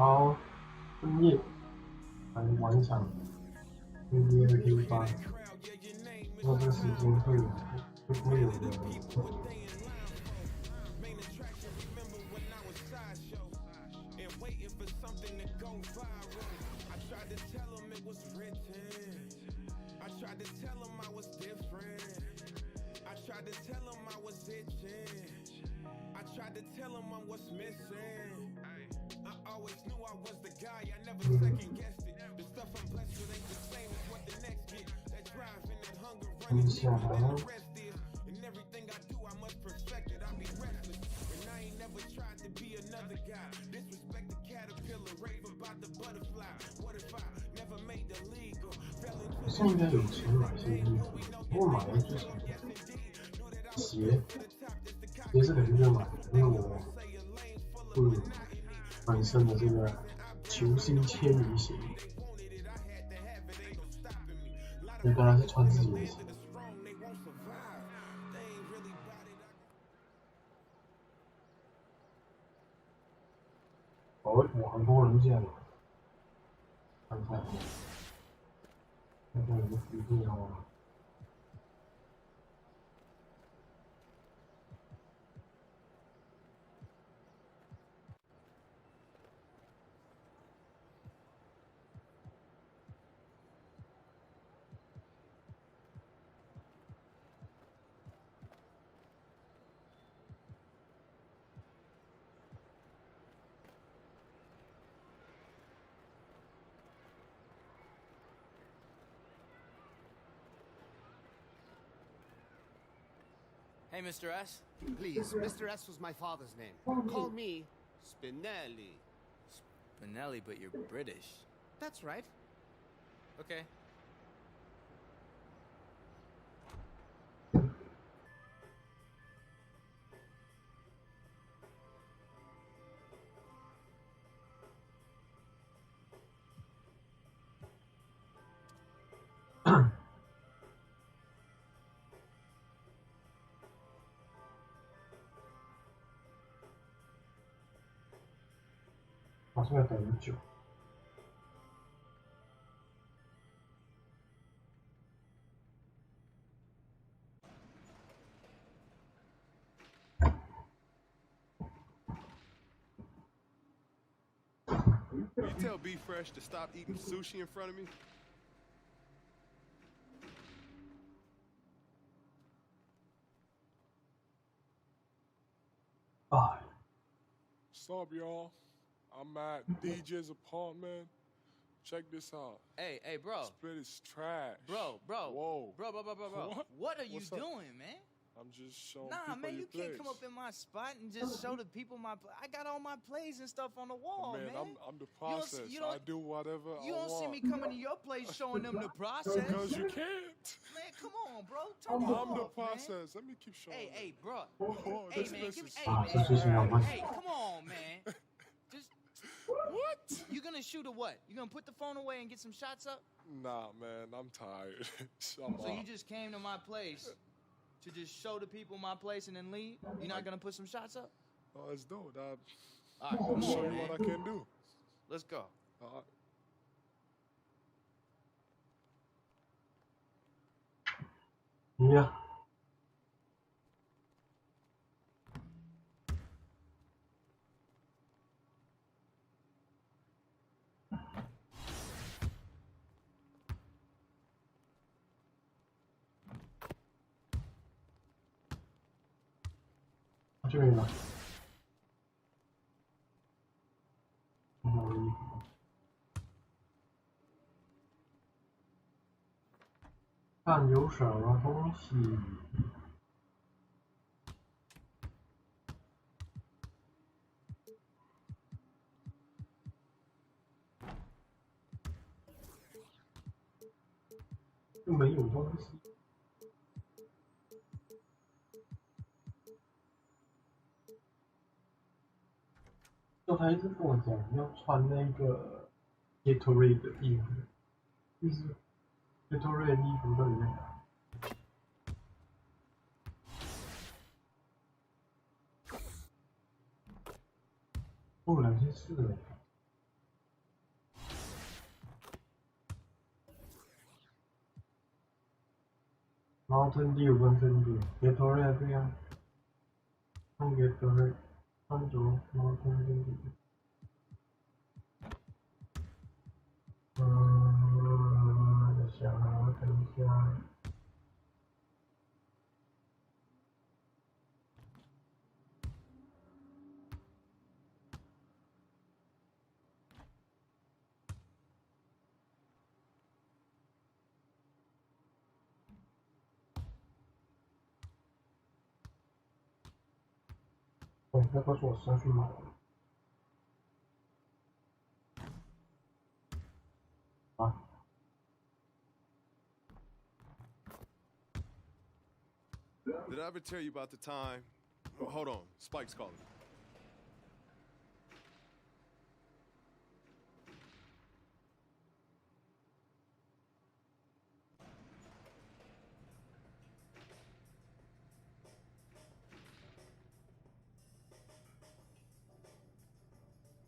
好，深夜来玩一场 NBA 的 K8，不知道这个时间会不会有人？一下啊。现在应该有钱买些衣服，不过买了就是鞋是肯定就买的，因为我本身的这个球星签名鞋，我当然是穿自己的鞋。哦，我很多人见了，看看有个福利哦。Hey, Mr. S. Please, Mr. S was my father's name. Call me Spinelli. Spinelli, but you're British. That's right. Okay.好像要等很久。Can you tell B Fresh to stop eating sushi in front of me? What's up, y'all? I'm at DJ's apartment. Check this out. Hey, bro. Spit is trash. Bro. Whoa. Bro. What are you What's up? doing, man? I'm just showing Nah, people man, your you can't place. come up in my spot and just show the people my. I got all my plays and stuff on the wall, Man, man. I'm the process. I do whatever I You don't see want. me coming to your place showing them the process. Because you can't. Man, come on, bro. Turn it off, I'm the man. process. Let me keep showing. Hey, bro. Oh, Hey, this man, place give me. is Hey, man. What? Hey, come on, man. Just. What? You gonna shoot or what? You gonna put the phone away and get some shots up? Nah, man, I'm tired. So you just came to my place to just show the people my place and then leave? You're not gonna put some shots up? Oh, let's do it. All right, I'll come show on, you man. what I can do. Let's go. All right. Yeah. 这个呢？看有什么东西。又没有东西。就他一直跟我讲要穿那个 Gatorade 的衣服，意思 Gatorade 的衣服到底在哪？哦，2,400。Mountain Dew 跟 Gatorade 对呀，看 Gatorade， 穿着 Mountain Dew。等一下。要告诉我是要去买啊。Did I ever tell you about the time? Oh, hold on, Spike's calling.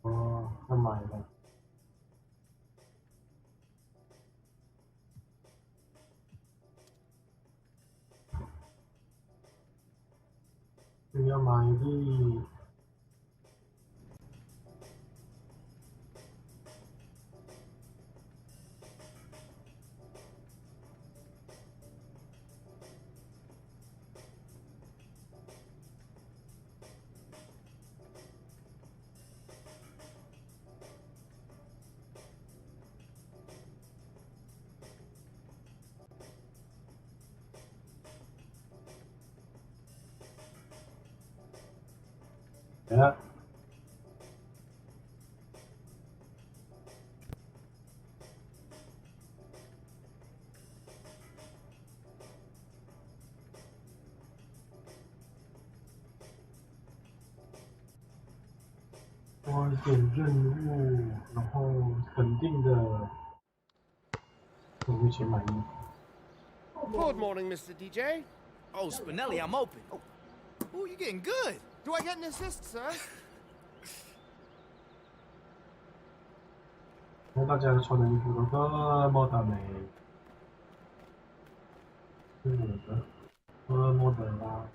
Oh, 要买了。要买的。来了。我点任务，然后肯定的，我目前满意。Good morning, Mr. DJ. Oh, Spinelli, I'm open. Oh, you're getting good. Do I get an assist, sir? 看大家穿的衣服都这么的美，是我的，这么的啦。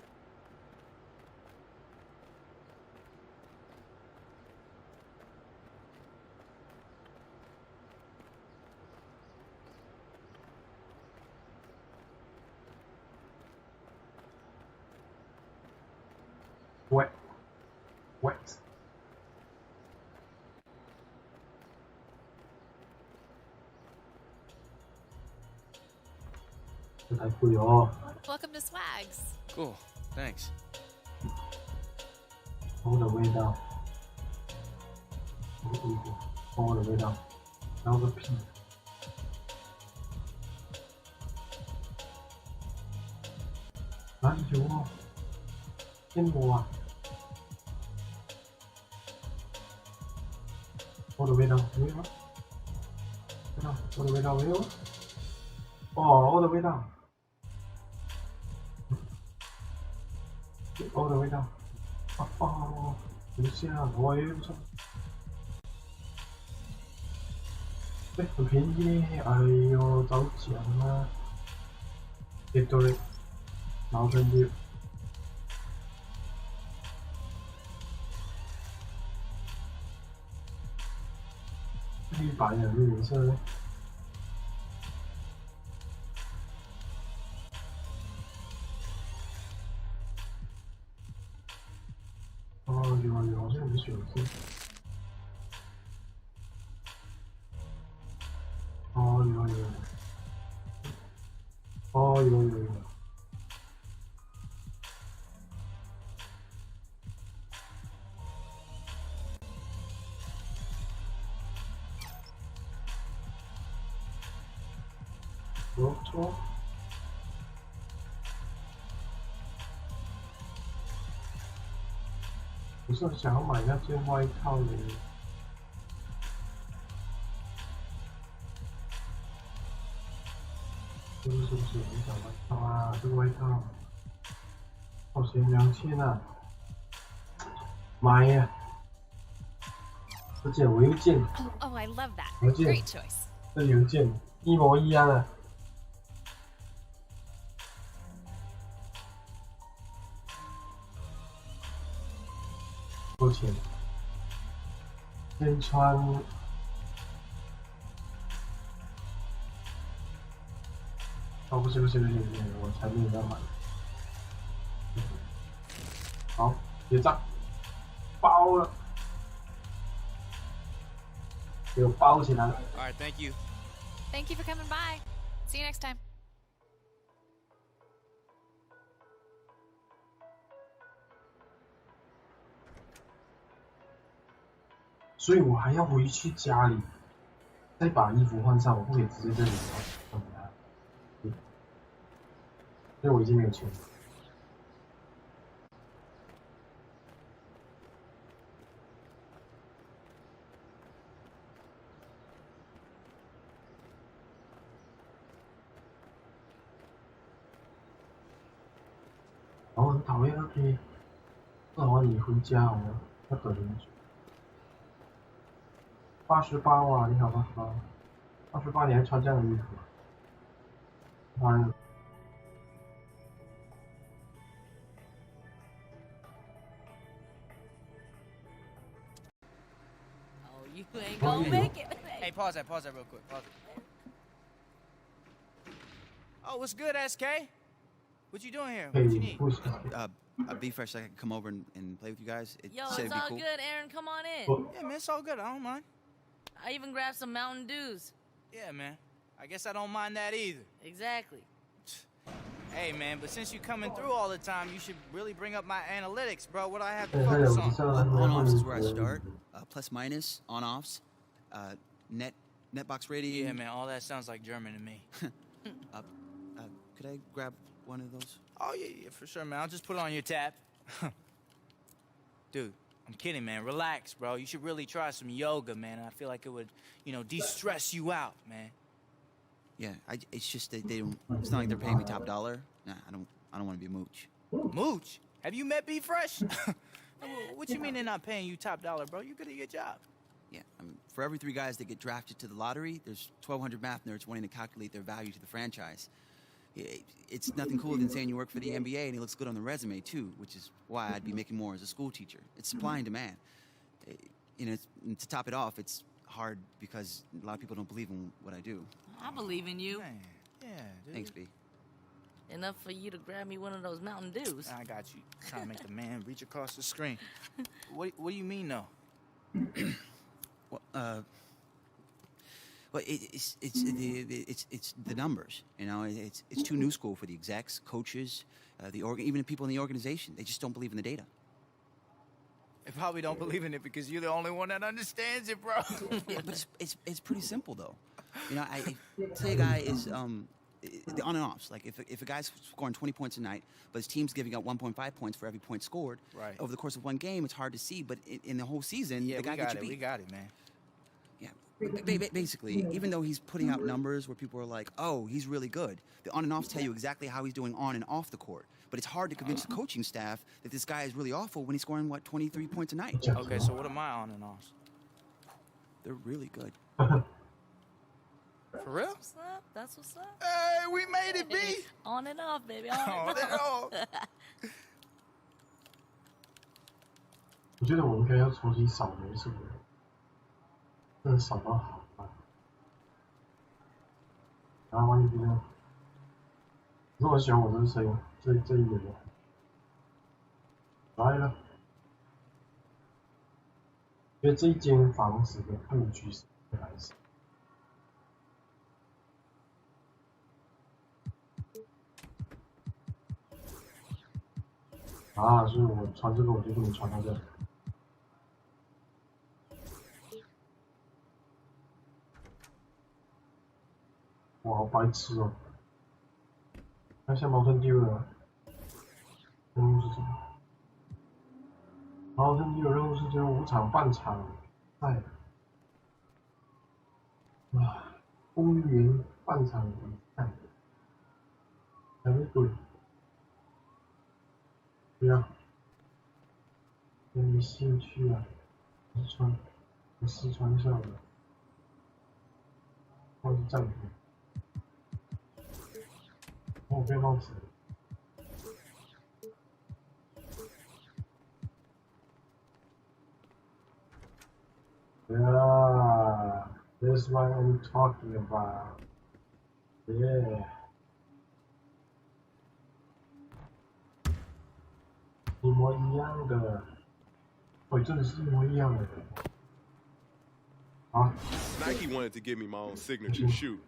Wet。这太贵哦。Welcome to Swags. Cool, thanks. 猫的味道，什么衣服？猫的味道，然后个屁。哪里有哦？骗我啊！猫的味道没有吗？猫的味道没有。哦，猫的味道。猫的味道。哦，等一下，我也不错。哎，很便宜呢！哎呦，早讲啊！Gatorade， Mountain Dew。黑白的颜色呢？哦，有，好像有选色。哦，有。哦，有。不错。不是想要买那件外套的。是不是很想外套啊？这个外套，好嫌2000啊！买呀！而且我有一件。Oh, I love that. 邮件 Great choice. 这邮件一模一样的。钱，先穿。哦，不是，我才没有要买。好，结账，包了，给我包起来了。All right, thank you. Thank you for coming by. See you next time. 所以我还要回去家里，再把衣服换上，我不可以直接在里面换它。因为我已经没有钱了。然后很讨厌，OK， 那我你回家哦，要等很久。88哇，你好88，88你还穿这样的衣服？妈呀！ You ain't gonna make it. Hey, pause that real quick. Pause it. Oh, what's good, SK? What you doing here? What you need? Be fresh so I can come over and play with you guys. Yo, it's all good, Aaron. Come on in. Yeah, man, it's all good. I don't mind. I even grabbed some Mountain Dews. Yeah, man. I guess I don't mind that either. Exactly. Hey, man, but since you're coming through all the time, you should really bring up my analytics, bro. What do I have to focus on? On-offs is where I start. Plus, minus, on-offs, netbox rating. Yeah, man, all that sounds like German to me. Could I grab one of those? Oh, yeah, for sure, man. I'll just put it on your tab. Dude, I'm kidding, man. Relax, bro. You should really try some yoga, man. I feel like it would, de-stress you out, man. Yeah, it's just that they don't. It's not like they're paying me top dollar. Nah, I don't want to be a mooch. Mooch? Have you met B Fresh? What you mean they're not paying you top dollar, bro? You're good at your job. Yeah, I mean, for every 3 guys that get drafted to the lottery, there's 1,200 math nerds wanting to calculate their value to the franchise. It's nothing cooler than saying you work for the NBA and he looks good on the resume too, which is why I'd be making more as a school teacher. It's supply and demand. And to top it off, it's hard because a lot of people don't believe in what I do. I believe in you. Man, yeah, dude. Thanks, B. Enough for you to grab me one of those Mountain Dews. I got you. Trying to make the man reach across the screen. What do you mean, though? Well, it's the numbers. It's too new school for the execs, coaches, even the people in the organization. They just don't believe in the data. They probably don't believe in it because you're the only one that understands it, bro. Yeah, but it's pretty simple though. Say a guy is the on and offs. Like if a guy's scoring 20 points a night, but his team's giving up 1.5 points for every point scored. Right. Over the course of one game, it's hard to see. But in the whole season, yeah, the guy gets you beat. We got it, man. Yeah. Basically, even though he's putting out numbers where people are like, "Oh, he's really good," the on and offs tell you exactly how he's doing on and off the court. But it's hard to convince the coaching staff that this guy is really awful when he's scoring 23 points a night. Okay, so what are my on and offs? They're really good. For real? What's up? That's what's up. Hey, we made it, B. On and off, baby. On and off. 我觉得我应该要重新扫描什么，真的扫到好慢。然后万一不这样，可是我喜欢我这个声音，这一点的。来了，觉得这一间房子的布局是很来势。啊，所以我穿这个我就不能穿到这。哇，好白痴哦！看下矛盾丢了，任务是什么？矛盾丢的任务是只有5场半场赛。哇，公园半场比赛，还没对。不要，没兴趣啊！我试穿一下的，忘记暂停。我被帽子。Yeah, that's what I'm talking about. Yeah. 一模一样的，真的是一模一样的。啊 Nike wanted to give me my own signature shoe,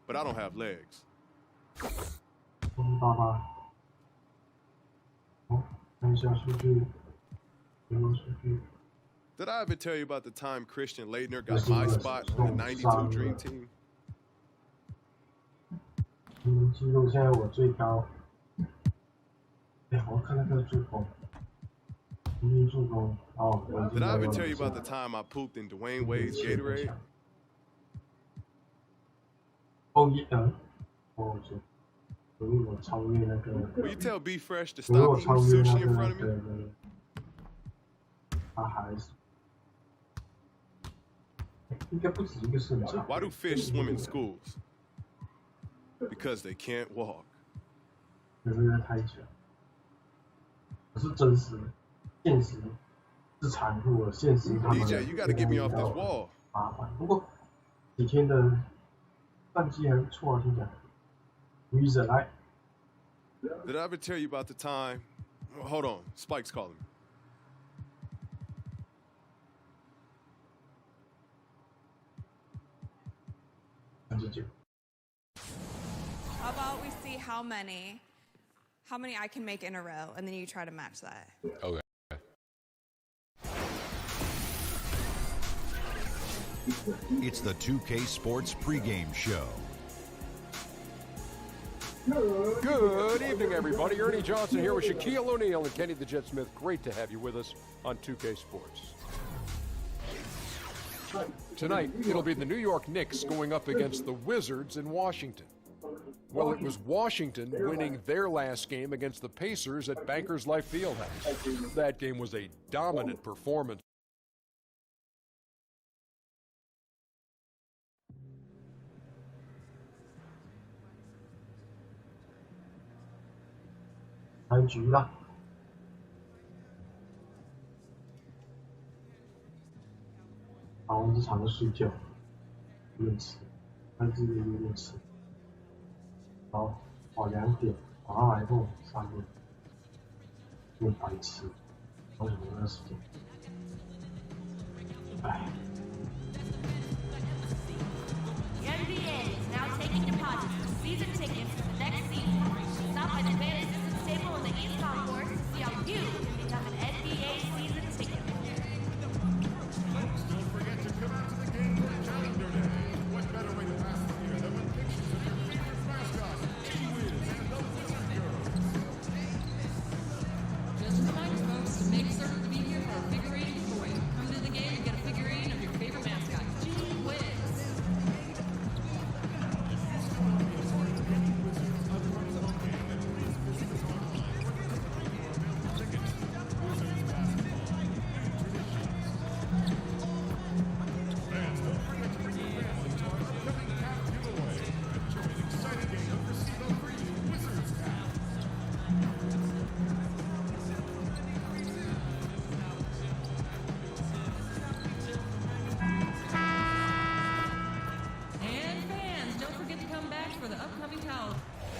but I don't have legs. 88。好，看一下数据，有没有数据？ Did I ever tell you about the time Christian Leitner got my spot on the '92 Dream Team? 记录现在我最高。我看那个助攻，平均助攻哦。Did I ever tell you about the time I pooped in Dwayne Wade's Gatorade? 哦我超越那个。Will you tell B Fresh to stop eating sushi in front of me? 他还是。应该不止一个胜场。 Why do fish swim in schools? Because they can't walk. 这个太久。可是真实，现实是残酷的，现实他们。DJ, you gotta get me off this wall. 麻烦，不过几天的战绩还不错啊，听讲。Reason 来。Did I ever tell you about the time? Hold on, Spike's calling me. How about we see how many I can make in a row, and then you try to match that. Okay. It's the 2K Sports pregame show. Good evening, everybody. Ernie Johnson here with Shaquille O'Neal and Kenny the Jet Smith. Great to have you with us on 2K Sports. Tonight, it'll be the New York Knicks going up against the Wizards in Washington. Well, it was Washington winning their last game against the Pacers at Bankers Life Fieldhouse. That game was a dominant performance. Angela. 好，我们这场都睡觉，有点迟，看这个有点迟。好，2点，晚上来后3点，有点白痴，为什么那个时间？哎。 The NBA is now taking deposits for season tickets for the next season. Stop by the fan assistance table in the East Concourse to see how you can become an NBA season ticket. Don't forget to come out to the game for Calendar Day. What better way to pass the year than with pictures of your favorite mascot, Wiz and the Wizard Girls. Just a reminder, folks, to make certain to be here for our figurine giveaway. Come to the game and get a figurine of your favorite mascot, Wiz.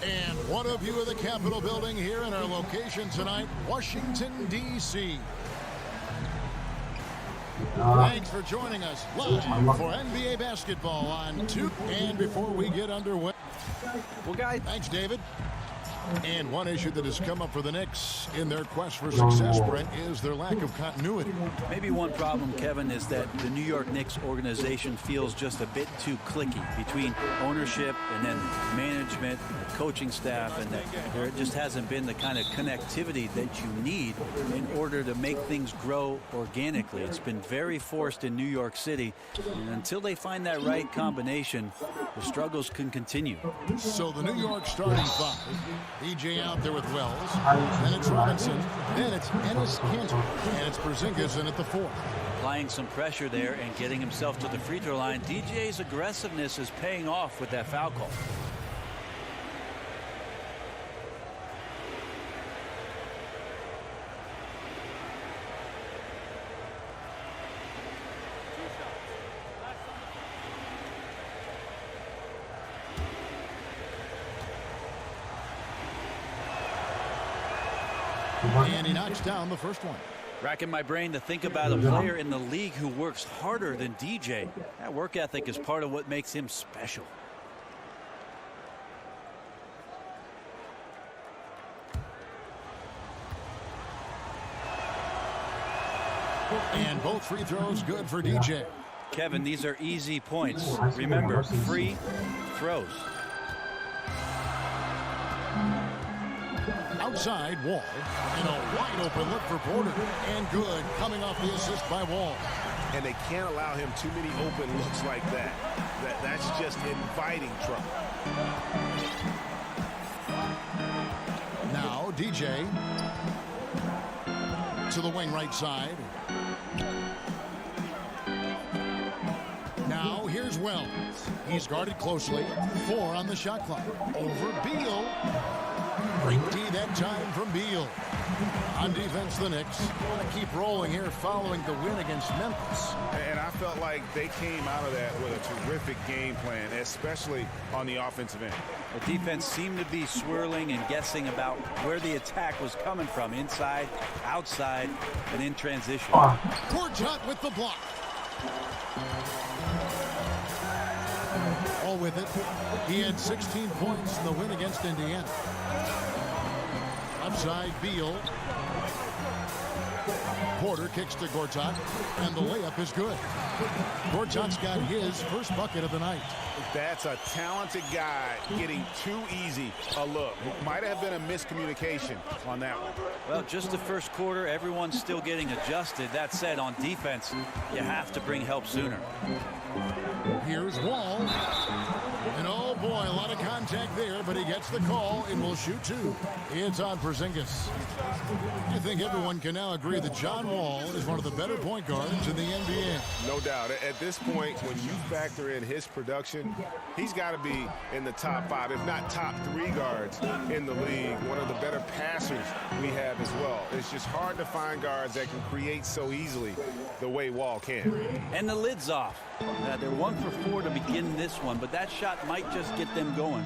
And what a view of the Capitol building here in our location tonight, Washington, D.C. Thanks for joining us live for NBA basketball on 2. And before we get underway, well, guys, thanks, David. And one issue that has come up for the Knicks in their quest for success, Brent, is their lack of continuity. Maybe one problem, Kevin, is that the New York Knicks organization feels just a bit too cliquey between ownership and then management, the coaching staff, and that there just hasn't been the kind of connectivity that you need in order to make things grow organically. It's been very forced in New York City, and until they find that right combination, the struggles can continue. So the New York starting five. EJ out there with Wells, then it's Robinson, then it's Ennis Cantor, and it's Porzingis in at the 4th. Applying some pressure there and getting himself to the free throw line. DJ's aggressiveness is paying off with that foul call. And he knocks down the first one. Racking my brain to think about a player in the league who works harder than DJ. That work ethic is part of what makes him special. And both free throws good for DJ. Kevin, these are easy points. Remember, free throws. Outside, Wall. And a wide open look for Porter. And good, coming off the assist by Wall. And they can't allow him too many open looks like that. That's just inviting trouble. Now, DJ. To the wing right side. Now, here's Wells. He's guarded closely. 4 on the shot clock. Over Beal. Great D that time from Beal. On defense, the Knicks want to keep rolling here following the win against Memphis. And I felt like they came out of that with a terrific game plan, especially on the offensive end. The defense seemed to be swirling and guessing about where the attack was coming from, inside, outside, and in transition. Gortat with the block. All with it. He had 16 points in the win against Indiana. Upside, Beal. Porter kicks to Gortat, and the layup is good. Gortat's got his first bucket of the night. That's a talented guy getting too easy a look. Might have been a miscommunication on that one. Well, just the first quarter, everyone's still getting adjusted. That said, on defense, you have to bring help sooner. Here's Wall. And oh boy, a lot of contact there, but he gets the call and will shoot 2. It's on Porzingis. I think everyone can now agree that John Wall is one of the better point guards in the NBA. No doubt. At this point, when you factor in his production, he's got to be in the top 5, if not top 3 guards in the league. One of the better passers we have as well. It's just hard to find guards that can create so easily the way Wall can. And the lid's off. They're 1 for 4 to begin this one, but that shot might just get them going.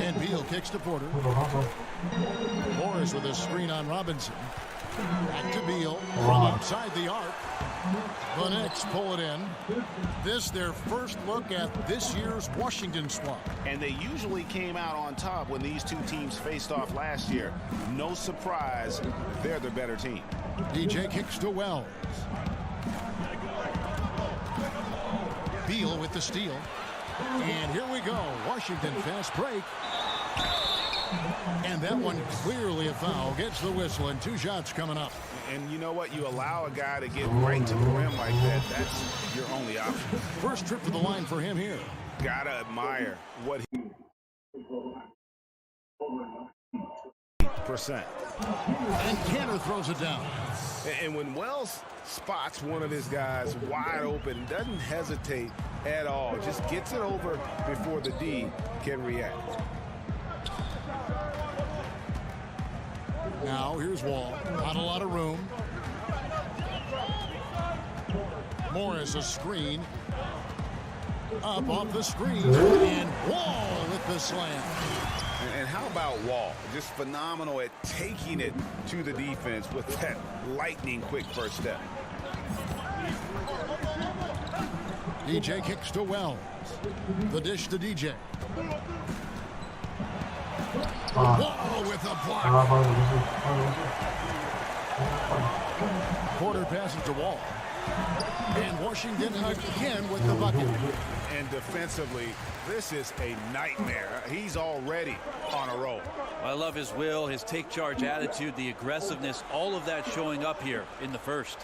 And Beal kicks to Porter. Morris with a screen on Robinson. Back to Beal from outside the arc. The Knicks pull it in. This their first look at this year's Washington squad. And they usually came out on top when these two teams faced off last year. No surprise, they're the better team. DJ kicks to Wells. Beal with the steal. And here we go. Washington fast break. And that one clearly a foul. Gets the whistle and 2 shots coming up. And you know what? You allow a guy to get right to the rim like that. That's your only option. First trip to the line for him here. Gotta admire what he... percent. And Cantor throws it down. And when Wells spots one of his guys wide open, doesn't hesitate at all, just gets it over before the D can react. Now here's Wall. Not a lot of room. Morris a screen. Up off the screen. And Wall with the slam. And how about Wall? Just phenomenal at taking it to the defense with that lightning quick first step. DJ kicks to Wells. The dish to DJ. Wall with a block. Porter passes to Wall. And Washington again with the bucket. And defensively, this is a nightmare. He's already on a roll. I love his will, his take charge attitude, the aggressiveness, all of that showing up here in the first.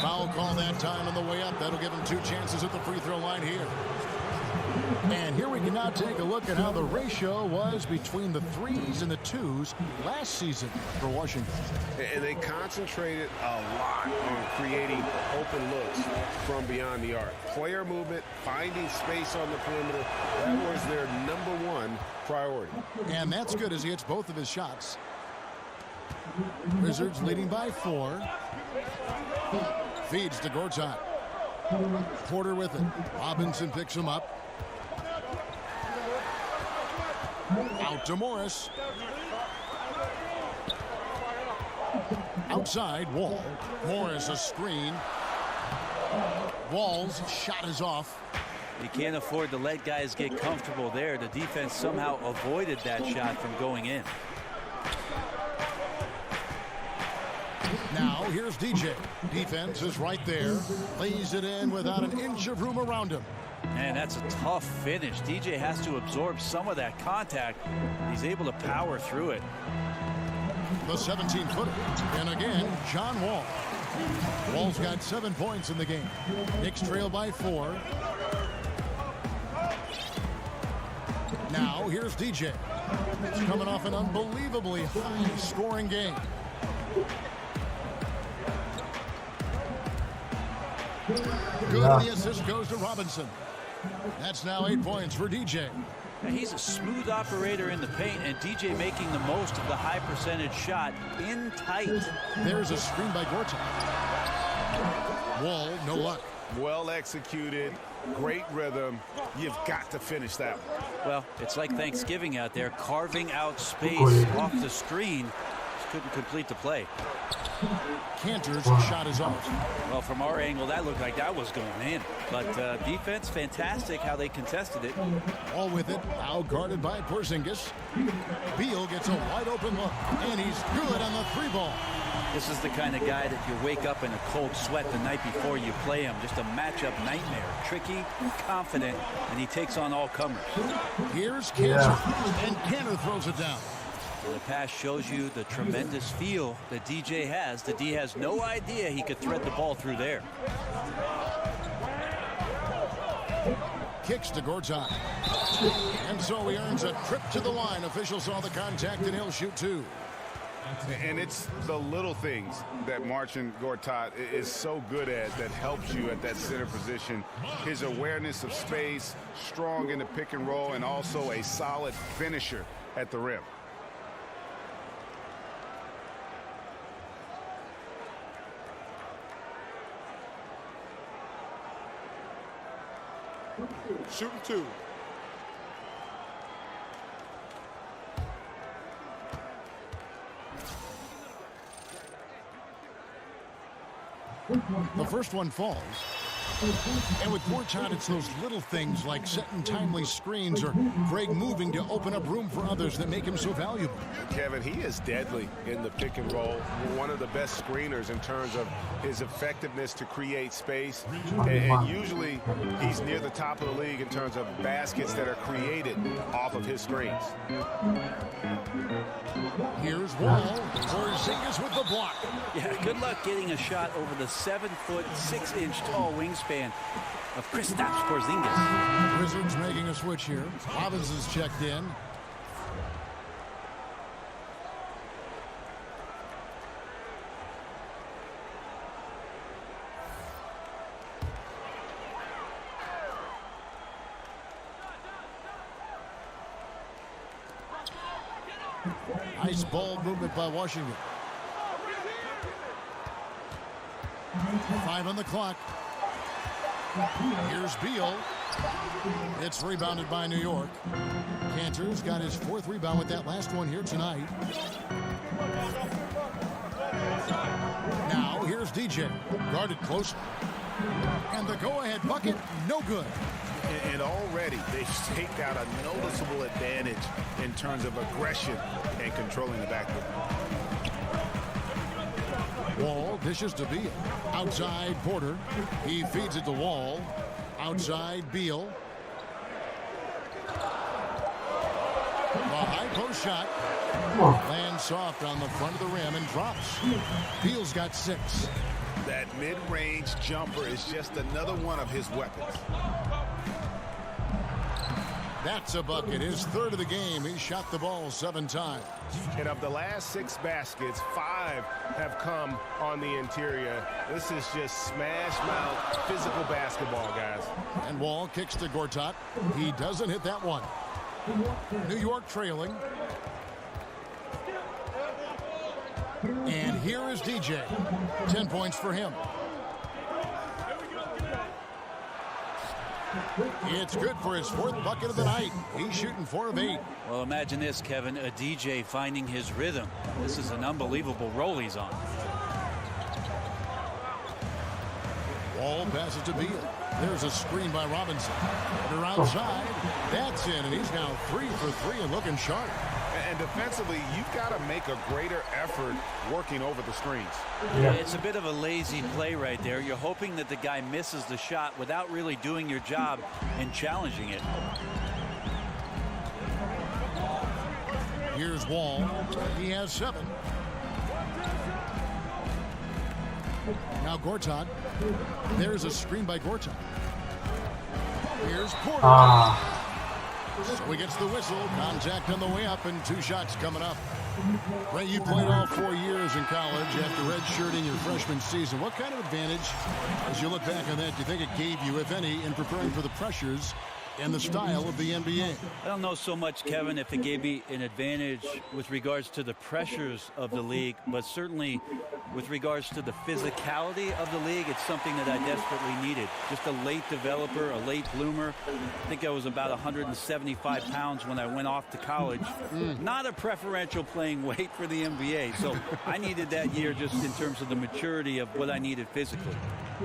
Foul call that time on the way up. That'll give him 2 chances at the free throw line here. And here we can now take a look at how the ratio was between the 3s and the 2s last season for Washington. And they concentrated a lot on creating open looks from beyond the arc. Player movement, finding space on the perimeter, that was their #1 priority. And that's good as he hits both of his shots. Wizards leading by 4. Feeds to Gortat. Porter with it. Robinson picks him up. Out to Morris. Outside, Wall. Morris a screen. Wall's shot is off. You can't afford to let guys get comfortable there. The defense somehow avoided that shot from going in. Now here's DJ. Defense is right there. Lays it in without an inch of room around him. Man, that's a tough finish. DJ has to absorb some of that contact. He's able to power through it. The 17-footer. And again, John Wall. Wall's got 7 points in the game. Knicks trail by 4. Now here's DJ. He's coming off an unbelievably high-scoring game. Good, the assist goes to Robinson. That's now 8 points for DJ. And he's a smooth operator in the paint, and DJ making the most of the high percentage shot in tight. There's a screen by Gortat. Wall, no luck. Well executed, great rhythm. You've got to finish that one. Well, it's like Thanksgiving out there, carving out space off the screen. Just couldn't complete the play. Cantor's shot is off. Well, from our angle, that looked like that was going in. But defense, fantastic how they contested it. All with it, now guarded by Porzingis. Beal gets a wide open look, and he's good on the 3-ball. This is the kind of guy that you wake up in a cold sweat the night before you play him. Just a matchup nightmare. Tricky, confident, and he takes on all comers. Here's Cantor, and Cantor throws it down. The pass shows you the tremendous feel that DJ has. The D has no idea he could thread the ball through there. Kicks to Gortat. And so he earns a trip to the line. Officials saw the contact, and he'll shoot 2. And it's the little things that Marcin Gortat is so good at that helps you at that center position. His awareness of space, strong in the pick and roll, and also a solid finisher at the rim. Shooting 2. The first one falls. And with Gortat, it's those little things like setting timely screens or Greg moving to open up room for others that make him so valuable. Kevin, he is deadly in the pick and roll. One of the best screeners in terms of his effectiveness to create space. And usually he's near the top of the league in terms of baskets that are created off of his screens. Here's Wall. Porzingis with the block. Yeah, good luck getting a shot over the 7-foot, 6-inch tall wingspan of Kristaps Porzingis. Wizards making a switch here. Robinson's checked in. Nice ball movement by Washington. 5 on the clock. Here's Beal. It's rebounded by New York. Cantor's got his 4th rebound with that last one here tonight. Now here's DJ. Guarded close. And the go-ahead bucket, no good. And already they've staked out a noticeable advantage in terms of aggression and controlling the backcourt. Wall dishes to Beal. Outside Porter. He feeds it to Wall. Outside Beal. The high post shot. Lands soft on the front of the rim and drops. Beal's got 6. That mid-range jumper is just another one of his weapons. That's a bucket. His 3rd of the game. He shot the ball 7 times. And of the last 6 baskets, 5 have come on the interior. This is just smash mouth physical basketball, guys. And Wall kicks to Gortat. He doesn't hit that one. New York trailing. And here is DJ. 10 points for him. It's good for his 4th bucket of the night. He's shooting 4 of 8. Well, imagine this, Kevin, a DJ finding his rhythm. This is an unbelievable roll he's on. Wall passes to Beal. There's a screen by Robinson. They're outside. That's in, and he's now 3 for 3 and looking sharp. And defensively, you've got to make a greater effort working over the screens. Yeah, it's a bit of a lazy play right there. You're hoping that the guy misses the shot without really doing your job and challenging it. Here's Wall. He has 7. Now Gortat. There's a screen by Gortat. Here's Porter. So he gets the whistle. Contact on the way up, and 2 shots coming up. Ray, you played all 4 years in college after redshirting your freshman season. What kind of advantage, as you look back on that, do you think it gave you, if any, in preparing for the pressures and the style of the NBA? I don't know so much, Kevin, if it gave me an advantage with regards to the pressures of the league, but certainly with regards to the physicality of the league, it's something that I desperately needed. Just a late developer, a late bloomer. I think I was about 175 pounds when I went off to college. Not a preferential playing weight for the NBA, so I needed that year just in terms of the maturity of what I needed physically.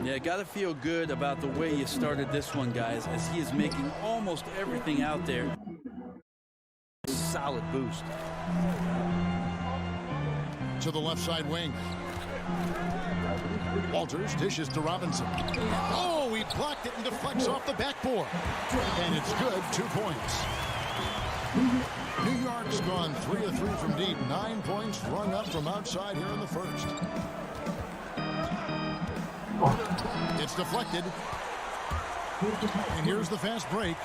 Yeah, got to feel good about the way you started this one, guys, as he is making almost everything out there. Solid boost. To the left side wing. Walters dishes to Robinson. Oh, he blocked it and deflects off the backboard. And it's good, 2 points. New York's gone 3 of 3 from deep. 9 points rung up from outside here in the first. It's deflected. And here's the fast break.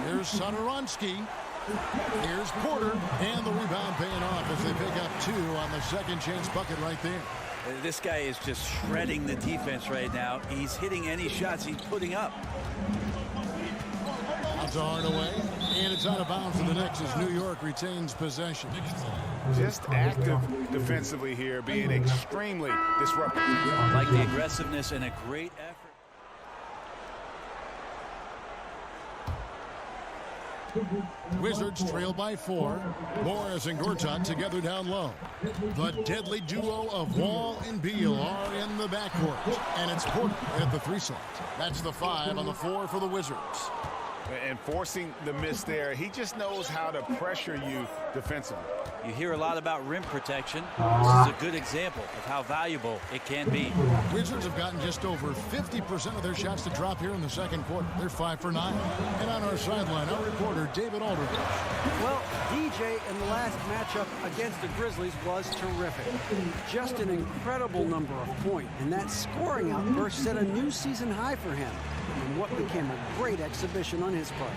Here's Satoransky. Here's Porter. And the rebound paying off as they pick up 2 on the second chance bucket right there. This guy is just shredding the defense right now. He's hitting any shots he's putting up. Out to Hardaway. And it's out of bounds for the Knicks as New York retains possession. Just active defensively here, being extremely disruptive. Like the aggressiveness and a great effort. Wizards trail by 4. Morris and Gortat together down low. The deadly duo of Wall and Beal are in the backcourt. And it's Porter at the 3 slot. That's the 5 on the 4 for the Wizards. And forcing the miss there, he just knows how to pressure you defensively. You hear a lot about rim protection. This is a good example of how valuable it can be. Wizards have gotten just over 50% of their shots to drop here in the second quarter. They're 5 for 9. And on our sideline, our reporter, David Aldridge. Well, DJ in the last matchup against the Grizzlies was terrific. Just an incredible number of points. And that scoring outburst set a new season high for him. And what became a great exhibition on his part.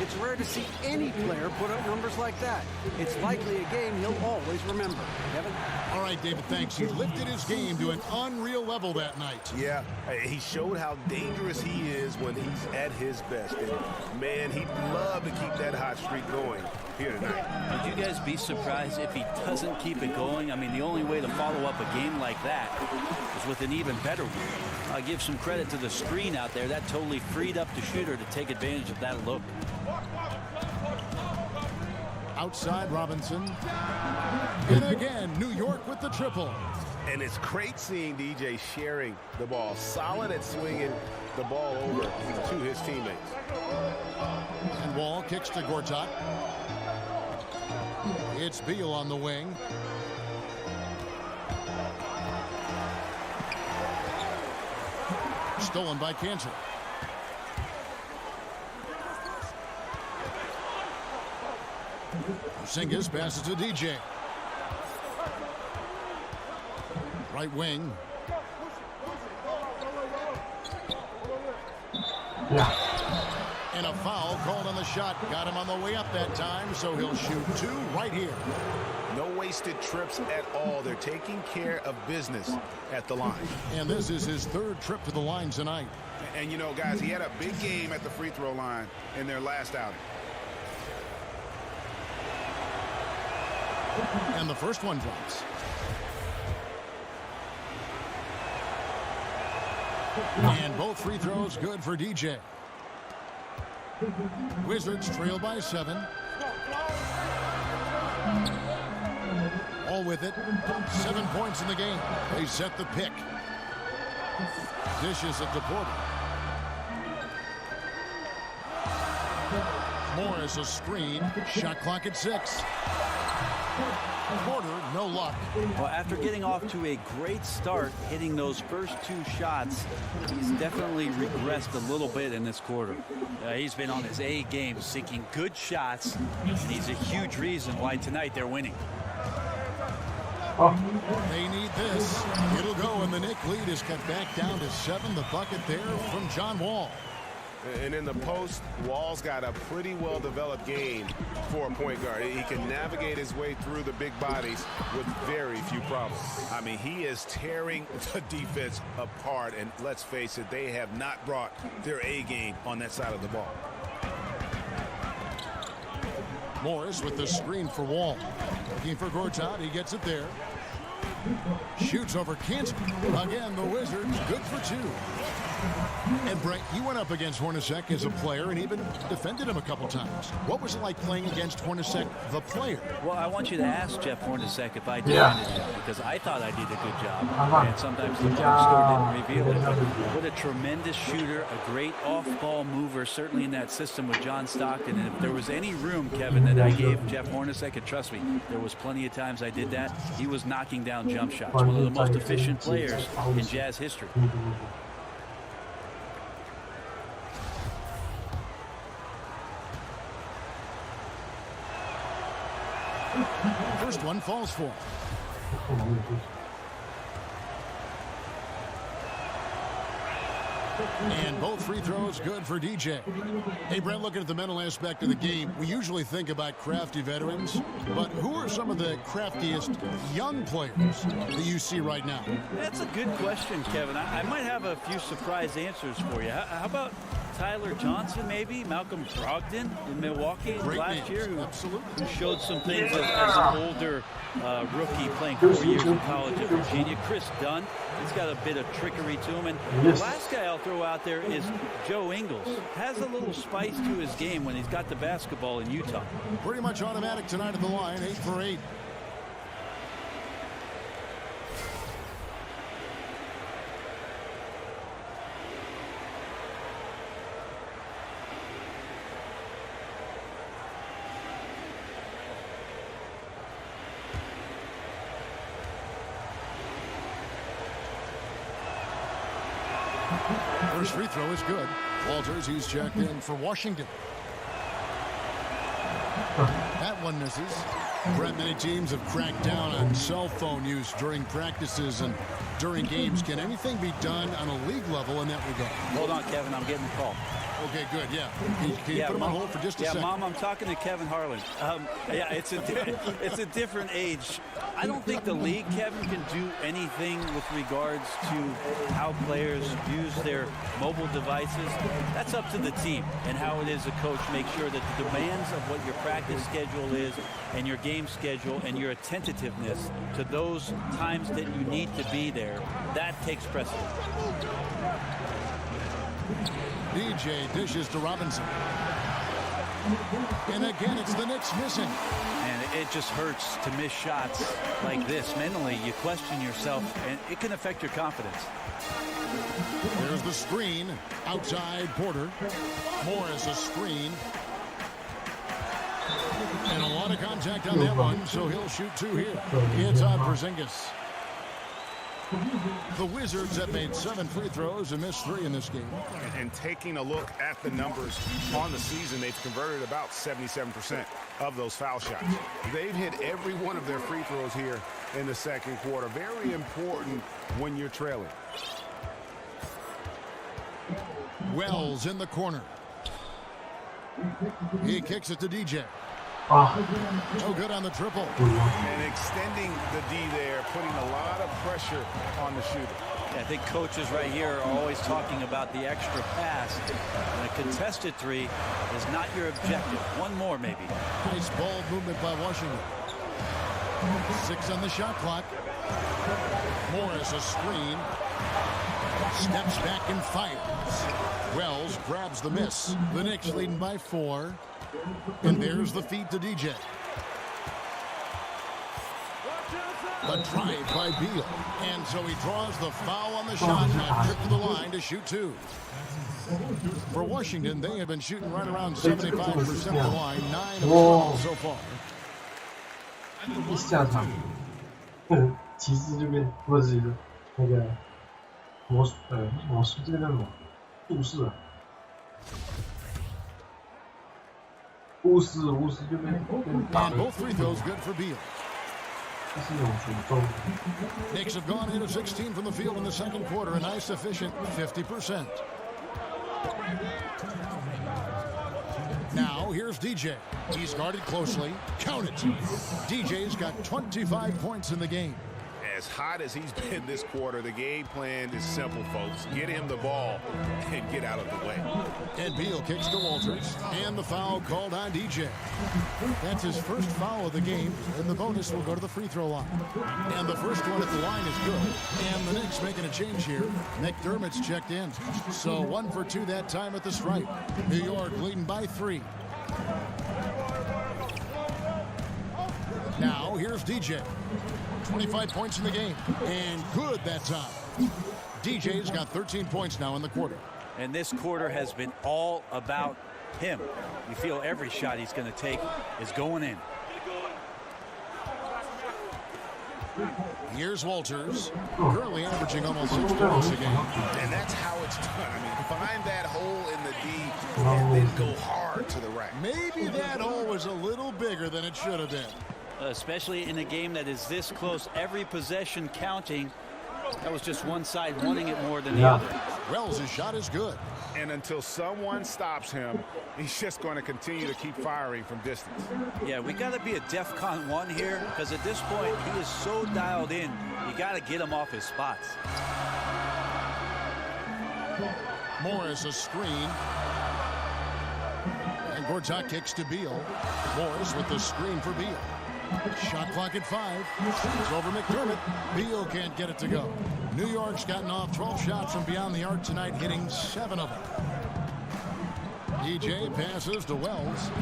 It's rare to see any player put up numbers like that. It's likely a game he'll always remember. Kevin? All right, David, thanks. He lifted his game to an unreal level that night. Yeah, he showed how dangerous he is when he's at his best. And, man, he'd love to keep that hot streak going here tonight. Would you guys be surprised if he doesn't keep it going? I mean, the only way to follow up a game like that is with an even better one. I give some credit to the screen out there. That totally freed up the shooter to take advantage of that look. Outside Robinson. And again, New York with the triple. And it's great seeing DJ sharing the ball. Solid at swinging the ball over to his teammates. And Wall kicks to Gortat. It's Beal on the wing. Stolen by Cantor. Porzingis passes to DJ. Right wing. And a foul called on the shot. Got him on the way up that time, so he'll shoot 2 right here. No wasted trips at all. They're taking care of business at the line. And this is his 3rd trip to the line tonight. And, you know, guys, he had a big game at the free throw line in their last outing. And the first one drops. And both free throws good for DJ. Wizards trail by 7. All with it. 7 points in the game. They set the pick. Dishes it to Porter. Morris a screen. Shot clock at 6. Porter, no luck. Well, after getting off to a great start, hitting those first 2 shots, he's definitely regressed a little bit in this quarter. He's been on his A game, seeking good shots, and he's a huge reason why tonight they're winning. They need this. It'll go, and the Knicks lead is cut back down to 7. The bucket there from John Wall. And in the post, Wall's got a pretty well-developed game for a point guard. He can navigate his way through the big bodies with very few problems. I mean, he is tearing the defense apart, and let's face it, they have not brought their A game on that side of the ball. Morris with the screen for Wall. Looking for Gortat. He gets it there. Shoots over Kent. Again, the Wizards good for 2. And Brett, you went up against Hornacek as a player and even defended him a couple times. What was it like playing against Hornacek, the player? Well, I want you to ask Jeff Hornacek if I defended him, because I thought I did a good job. And sometimes the box score didn't reveal it. But what a tremendous shooter, a great off-ball mover, certainly in that system with John Stockton. And if there was any room, Kevin, that I gave Jeff Hornacek, and trust me, there was plenty of times I did that, he was knocking down jump shots. One of the most efficient players in Jazz history. First one falls for. And both free throws good for DJ. Hey, Brent, looking at the mental aspect of the game, we usually think about crafty veterans, but who are some of the craftiest young players that you see right now? That's a good question, Kevin. I might have a few surprise answers for you. How about Tyler Johnson, maybe? Malcolm Brogdon in Milwaukee last year, who showed some things as an older rookie playing 4 years in college at Virginia. Chris Dunn, he's got a bit of trickery to him. And the last guy I'll throw out there is Joe Ingles. Has a little spice to his game when he's got the basketball in Utah. Pretty much automatic tonight at the line, 8 for 8. First free throw is good. Walters, he's checked in for Washington. That one misses. Brett, many teams have cracked down on cell phone use during practices and during games. Can anything be done on a league level in that regard? Hold on, Kevin. I'm getting the call. Okay, good. Yeah. Can you put him on hold for just a second? Yeah, Mom, I'm talking to Kevin Harlan. Yeah, it's a different age. I don't think the league, Kevin, can do anything with regards to how players use their mobile devices. That's up to the team and how it is a coach make sure that the demands of what your practice schedule is and your game schedule and your attentiveness to those times that you need to be there, that takes precedence. DJ dishes to Robinson. And again, it's the Knicks missing. And it just hurts to miss shots like this. Mentally, you question yourself, and it can affect your confidence. There's the screen. Outside, Porter. Morris a screen. And a lot of contact on that one, so he'll shoot 2 here. It's on Porzingis. The Wizards have made 7 free throws and missed 3 in this game. And taking a look at the numbers on the season, they've converted about 77% of those foul shots. They've hit every one of their free throws here in the second quarter. Very important when you're trailing. Wells in the corner. He kicks it to DJ. No good on the triple. And extending the D there, putting a lot of pressure on the shooter. I think coaches right here are always talking about the extra pass. And a contested 3 is not your objective. One more, maybe. Nice ball movement by Washington. 6 on the shot clock. Morris a screen. Steps back and fires. Wells grabs the miss. The Knicks leading by 4. And there's the feed to DJ. The drive by Beal. And so he draws the foul on the shot and a trip to the line to shoot 2. For Washington, they have been shooting right around 75% of the line, 9 of 12 so far. 一下场，骑士这边不是那个魔术这个叫什么？术士啊，巫师这边打 And both free throws good for Beal. 这是一种诅咒。 Knicks have gone 8 of 16 from the field in the second quarter, a nice efficient 50%. Now, here's DJ. He's guarded closely. Count it. DJ's got 25 points in the game. As hot as he's been this quarter, the game plan is simple, folks. Get him the ball and get out of the way. And Beal kicks to Walters, and the foul called on DJ. That's his first foul of the game, and the bonus will go to the free throw line. And the first one at the line is good. And the Knicks making a change here. McDermott's checked in. So 1 for 2 that time at the stripe. New York leading by 3. Now, here's DJ. 25 points in the game, and good that time. DJ's got 13 points now in the quarter. And this quarter has been all about him. You feel every shot he's going to take is going in. Here's Walters, currently averaging almost 6 points a game. And that's how it's done. I mean, find that hole in the D and then go hard to the rack. Maybe that hole was a little bigger than it should have been. Especially in a game that is this close, every possession counting. That was just one side wanting it more than the other. Wells' shot is good. And until someone stops him, he's just going to continue to keep firing from distance. Yeah, we got to be a DEFCON 1 here, because at this point, he is so dialed in, you got to get him off his spots. Morris a screen. And Gortat kicks to Beal. Morris with the screen for Beal. Shot clock at 5. It's over McDermott. Beal can't get it to go. New York's gotten off 12 shots from beyond the arc tonight, hitting 7 of them. DJ passes to Wells.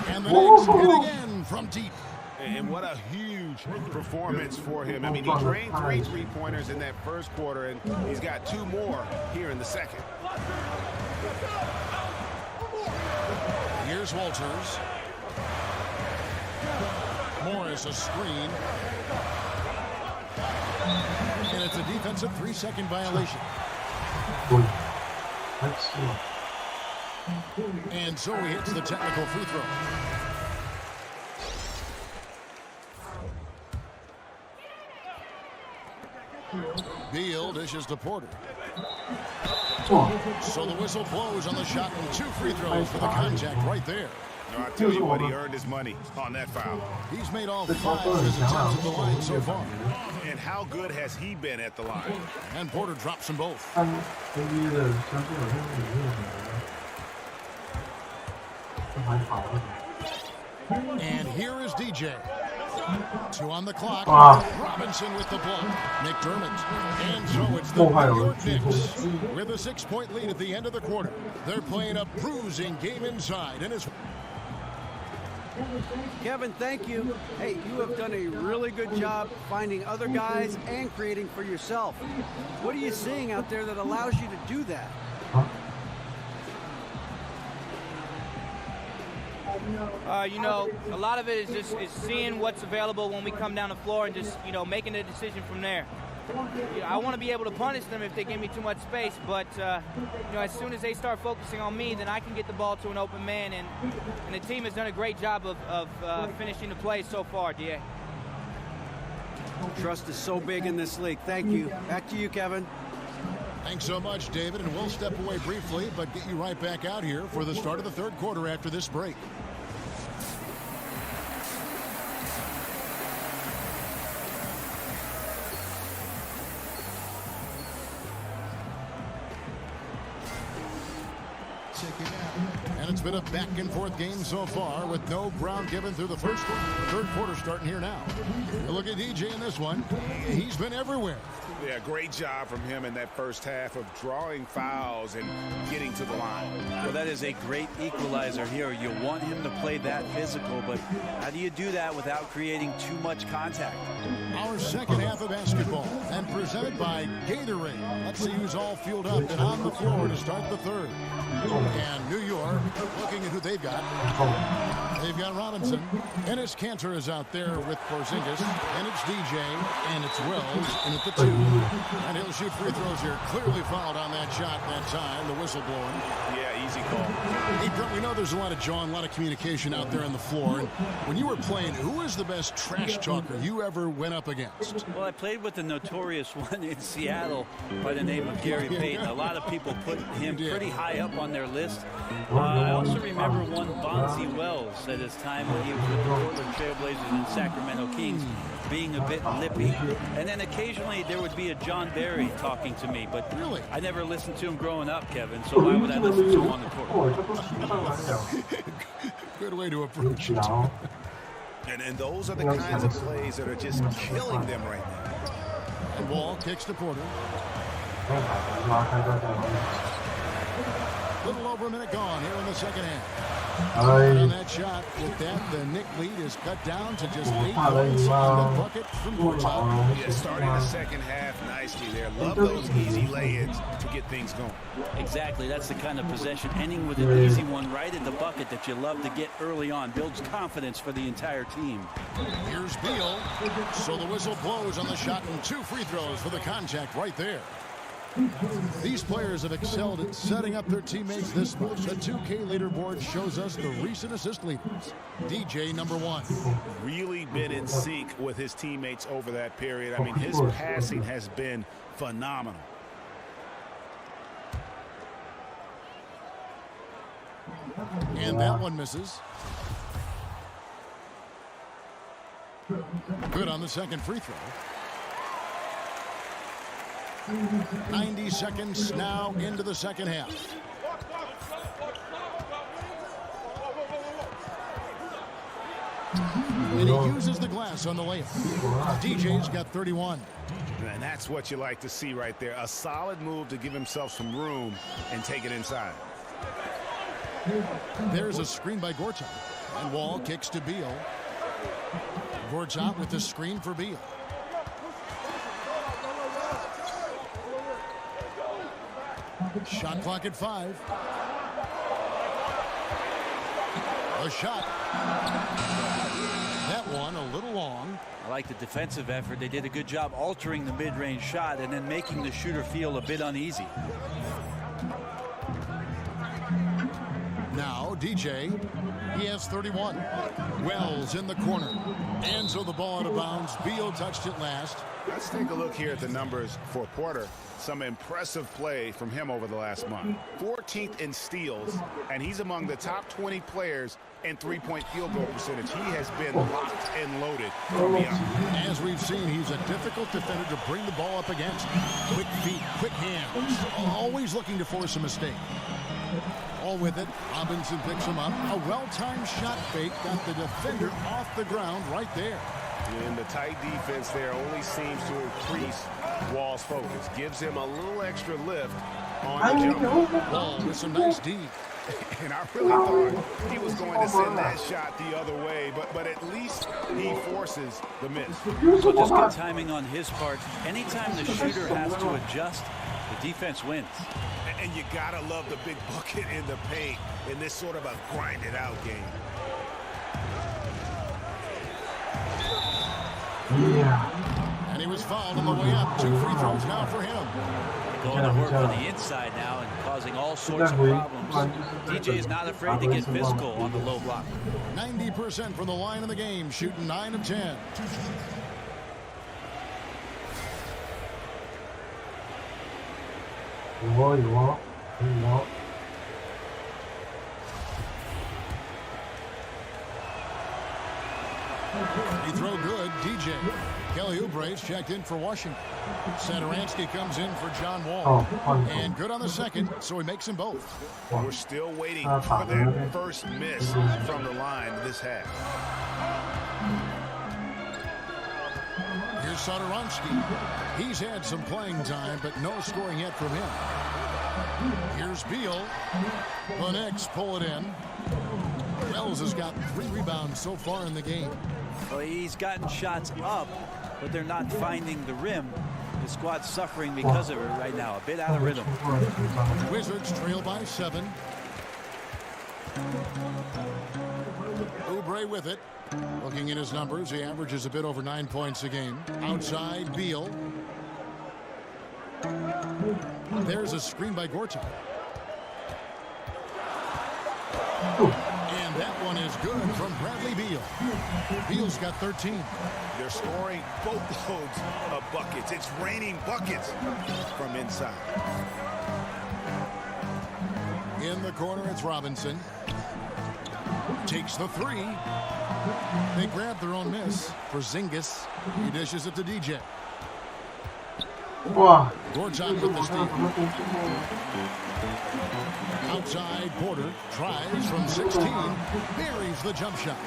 And the Knicks hit again from deep. And what a huge performance for him. I mean, he drained 3 3-pointers in that first quarter, and he's got 2 more here in the second. Here's Walters. Morris a screen. And it's a defensive 3-second violation. And so he hits the technical free throw. Beal dishes to Porter. So the whistle blows on the shot and 2 free throws for the contact right there. I tell you what, he earned his money on that foul. He's made all 5 of his attempts at the line so far. And how good has he been at the line? And Porter drops them both. And here is DJ. 2 on the clock. Robinson with the block. McDermott. And so it's the New York Knicks with a 6-point lead at the end of the quarter. They're playing a bruising game inside. And it's Kevin, thank you. Hey, you have done a really good job finding other guys and creating for yourself. What are you seeing out there that allows you to do that? You know, a lot of it is seeing what's available when we come down the floor and just, making a decision from there. I want to be able to punish them if they give me too much space, but, as soon as they start focusing on me, then I can get the ball to an open man, and the team has done a great job of finishing the play so far, DA. Trust is so big in this league. Thank you. Back to you, Kevin. Thanks so much, David, and we'll step away briefly, but get you right back out here for the start of the third quarter after this break. And it's been a back-and-forth game so far with no ground given through the third quarter starting here now. Look at DJ in this one. He's been everywhere. Yeah, great job from him in that first half of drawing fouls and getting to the line. Well, that is a great equalizer here. You want him to play that physical, but how do you do that without creating too much contact? Our second half of basketball, and presented by Gatorade. Let's see who's all fueled up and on the floor to start the third. And New York, looking at who they've got. They've got Robinson. Ennis Cantor is out there with Porzingis. And it's DJ. And it's Wells in at the 2. And he'll shoot free throws here. Clearly fouled on that shot that time. The whistle blowing. Yeah, easy call. Hey, we know there's a lot of John, a lot of communication out there on the floor. And when you were playing, who was the best trash talker you ever went up against? Well, I played with the notorious one in Seattle by the name of Gary Payton. A lot of people put him pretty high up on their list. I also remember one Bonzi Wells at his time when he was with the Portland Trailblazers and Sacramento Kings, being a bit lippy. And then occasionally there would be a John Barry talking to me, but really, I never listened to him growing up, Kevin, so why would I listen to him on the court? Good way to approach it. And those are the kinds of plays that are just killing them right now. And Wall kicks to Porter. Little over a minute gone here in the second half. On that shot, with that, the Knick lead is cut down to just 8 points on the bucket from Gortat. Yeah, starting the second half nicely there. Love those easy lay-ins to get things going. Exactly, that's the kind of possession, ending with an easy one right in the bucket that you love to get early on. Builds confidence for the entire team. Here's Beal. So the whistle blows on the shot and 2 free throws for the contact right there. These players have excelled at setting up their teammates this much. The 2K leaderboard shows us the recent assist leaders. DJ number 1. Really been in sync with his teammates over that period. I mean, his passing has been phenomenal. And that one misses. Good on the second free throw. 90 seconds now into the second half. And he uses the glass on the layup. DJ's got 31. And that's what you like to see right there. A solid move to give himself some room and take it inside. There's a screen by Gortat. And Wall kicks to Beal. Gortat with the screen for Beal. Shot clock at 5. A shot. That one a little long. I like the defensive effort. They did a good job altering the mid-range shot and then making the shooter feel a bit uneasy. Now DJ, he has 31. Wells in the corner. And so the ball out of bounds. Beal touched it last. Let's take a look here at the numbers for Porter. Some impressive play from him over the last month. 14th in steals, and he's among the top 20 players in three-point field goal percentage. He has been locked and loaded from beyond. As we've seen, he's a difficult defender to bring the ball up against. Quick feet, quick hands, always looking to force a mistake. All with it, Robinson picks him up. A well-timed shot fake got the defender off the ground right there. And the tight defense there only seems to increase Wall's focus. Gives him a little extra lift on the jump. Wall with some nice D. And I really thought he was going to send that shot the other way, but at least he forces the miss. So just good timing on his part. Anytime the shooter has to adjust, the defense wins. And you gotta love the big bucket in the paint in this sort of a grinded out game. And he was fouled on the way up. 2 free throws now for him. Going to work on the inside now and causing all sorts of problems. DJ is not afraid to get physical on the low block. 90% from the line of the game, shooting 9 of 10. He throw good, DJ. Kelly Oubre's checked in for Washington. Satoransky comes in for John Wall. And good on the second, so he makes them both. We're still waiting for that first miss from the line this half. Here's Satoransky. He's had some playing time, but no scoring yet from him. Here's Beal. The Knicks pull it in. Wells has got 3 rebounds so far in the game. Well, he's gotten shots up, but they're not finding the rim. The squad's suffering because of it right now. A bit out of rhythm. Wizards trail by 7. Oubre with it. Looking at his numbers, he averages a bit over 9 points a game. Outside, Beal. There's a screen by Gortat. And that one is good from Bradley Beal. Beal's got 13. They're scoring boatloads of buckets. It's raining buckets from inside. In the corner, it's Robinson. Takes the 3. They grab their own miss. For Zingis, he dishes it to DJ. Gortat with the steal. Outside, Porter tries from 16. Buries the jump shot.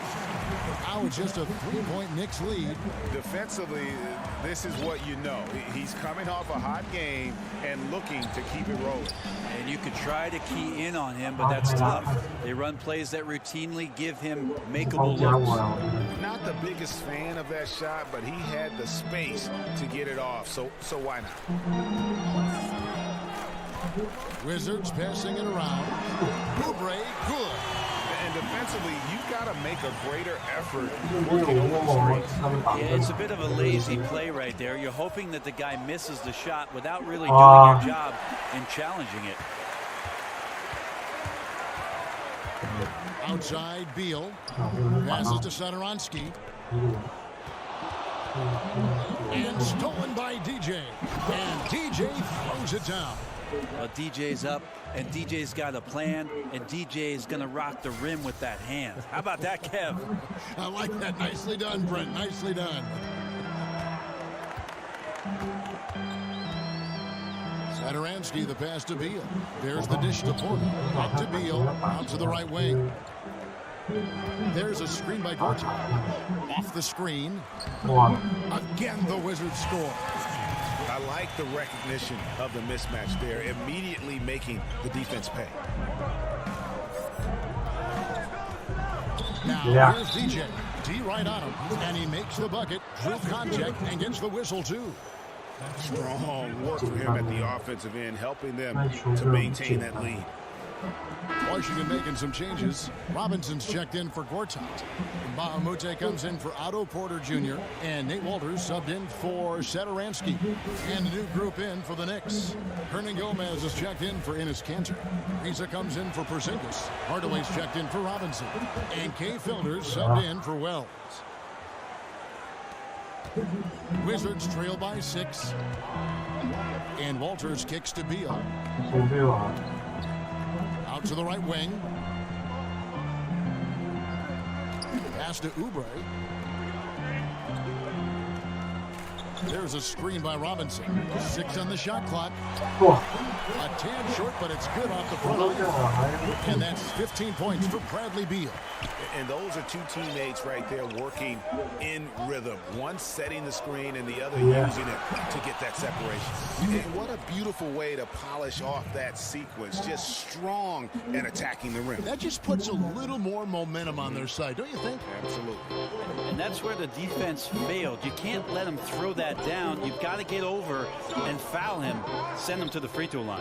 Now it's just a 3-point Knicks lead. Defensively, this is what you know. He's coming off a hot game and looking to keep it rolling. And you could try to key in on him, but that's tough. They run plays that routinely give him makeable looks. Not the biggest fan of that shot, but he had the space to get it off, so why not? Wizards passing it around. Oubre, good. And defensively, you've got to make a greater effort working on the screens. Yeah, it's a bit of a lazy play right there. You're hoping that the guy misses the shot without really doing your job in challenging it. Outside, Beal. Passes to Satoransky. And stolen by DJ. And DJ throws it down. Well, DJ's up, and DJ's got a plan, and DJ is going to rock the rim with that hand. How about that, Kev? I like that. Nicely done, Brent. Nicely done. Satoransky, the pass to Beal. There's the dish to Porter. Out to Beal. Out to the right wing. There's a screen by Gortat. Off the screen. Again, the Wizards score. I like the recognition of the mismatch there, immediately making the defense pay. Now here's DJ. D right on him, and he makes the bucket. Drew contact and gets the whistle too. Strong work for him at the offensive end, helping them to maintain that lead. Washington making some changes. Robinson's checked in for Gortat. Bahamute comes in for Otto Porter Jr. And Nate Walters subbed in for Satoransky. And a new group in for the Knicks. Hernan Gomez is checked in for Enes Kanter. Riza comes in for Porzingis. Hardaway's checked in for Robinson. And Kay Fielders subbed in for Wells. Wizards trail by 6. And Walters kicks to Beal. Out to the right wing. Pass to Oubre. There's a screen by Robinson. 6 on the shot clock. A tad short, but it's good off the front line. And that's 15 points for Bradley Beal. And those are two teammates right there working in rhythm. One setting the screen and the other using it to get that separation. And what a beautiful way to polish off that sequence. Just strong and attacking the rim. That just puts a little more momentum on their side, don't you think? Absolutely. And that's where the defense failed. You can't let him throw that down. You've got to get over and foul him. Send him to the free throw line.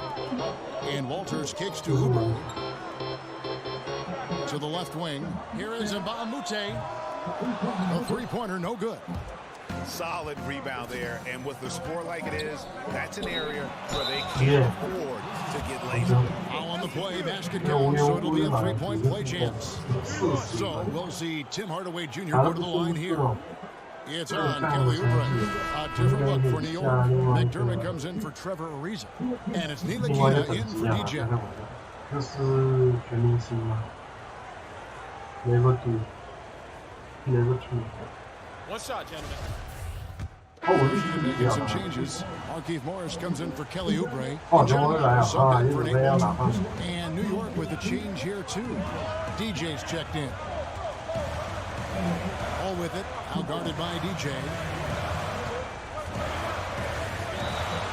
And Walters kicks to Oubre. To the left wing. Here is Mbamute. A three-pointer, no good. Solid rebound there. And with the score like it is, that's an area where they can't afford to get lazy. Now on the play, basket comes, so it'll be a three-point play chance. So we'll see Tim Hardaway Jr. go to the line here. It's on Kelly Oubre. A different look for New York. McDermott comes in for Trevor Ariza. And it's Ntilikina in for DJ. One shot, gentlemen. Making some changes. Markieff Morris comes in for Kelly Oubre. And John subbed in for Nate Walters. And New York with a change here too. DJ's checked in. All with it. Now guarded by DJ.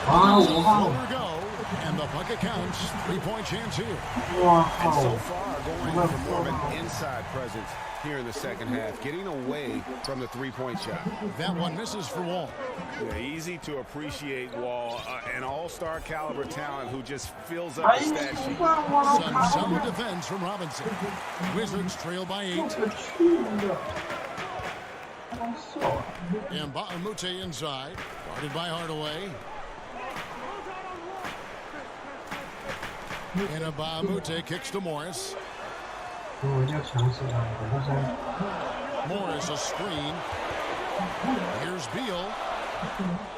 Lower go, and the bucket counts. 3-point chance here. And so far, going for more of an inside presence here in the second half, getting away from the three-point shot. That one misses for Wall. Yeah, easy to appreciate Wall, an all-star caliber talent who just fills up the stat sheet. Some solid defense from Robinson. Wizards trail by 8. And Mbamute inside, guarded by Hardaway. And Mbamute kicks to Morris. Morris a screen. Here's Beal.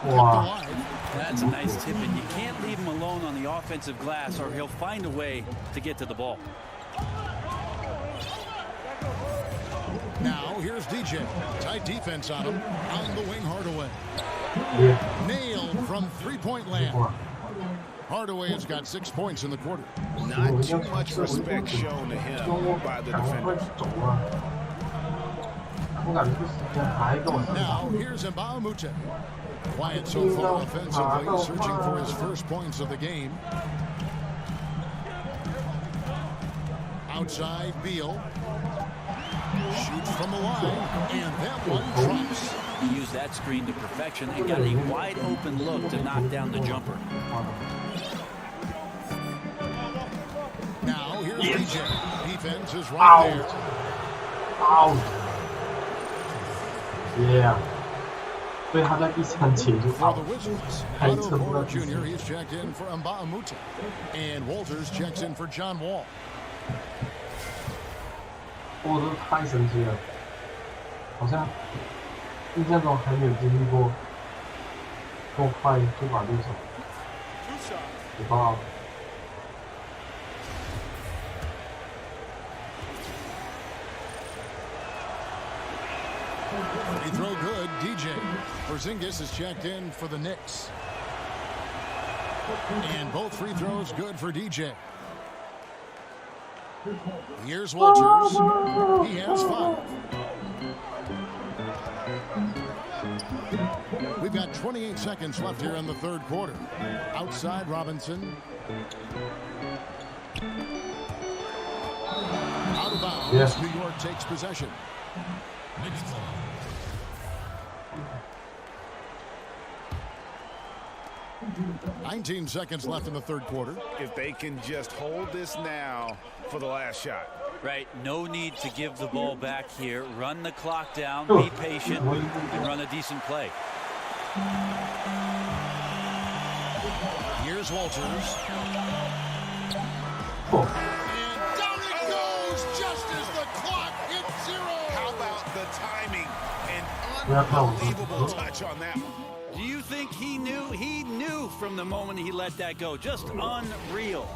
Wow. That's a nice tip, and you can't leave him alone on the offensive glass or he'll find a way to get to the ball. Now here's DJ. Tight defense on him. On the wing, Hardaway. Nailed from three-point land. Hardaway has got 6 points in the quarter. Not too much respect shown to him by the defenders. Now here's Mbamute. Quiet so far offensively, searching for his first points of the game. Outside, Beal. Shoots from the line, and that one drops. He used that screen to perfection and got a wide open look to knock down the jumper. Now here's DJ. Defense is right there. Yeah. 所以他在第3节就 For the Wizards, Otto Porter Jr. He's checked in for Mbamute, and Walters checks in for John Wall. 我都太神奇了，好像印象中还没有经历过这么快就把对手给爆了。Free throw good, DJ. Porzingis is checked in for the Knicks. And both free throws good for DJ. Here's Walters. He has 5. We've got 28 seconds left here in the third quarter. Outside Robinson. Out of bounds. Yes. New York takes possession. 19 seconds left in the third quarter. If they can just hold this now for the last shot. Right, no need to give the ball back here. Run the clock down, be patient, and run a decent play. Here's Walters. And down it goes just as the clock hits 0. How about the timing? An unbelievable touch on that one. Do you think he knew? He knew from the moment he let that go. Just unreal.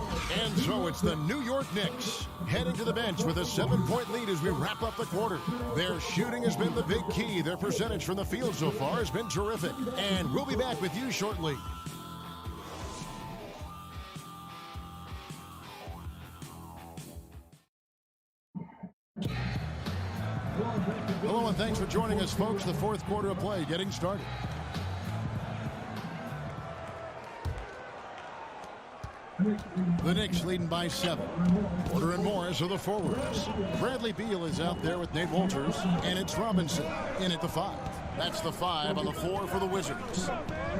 And so it's the New York Knicks heading to the bench with a 7-point lead as we wrap up the quarter. Their shooting has been the big key. Their percentage from the field so far has been terrific. And we'll be back with you shortly. Hello and thanks for joining us, folks. The fourth quarter of play getting started. The Knicks leading by 7. Porter and Morris are the forwards. Bradley Beal is out there with Nate Walters, and it's Robinson in at the 5. That's the 5 on the 4 for the Wizards.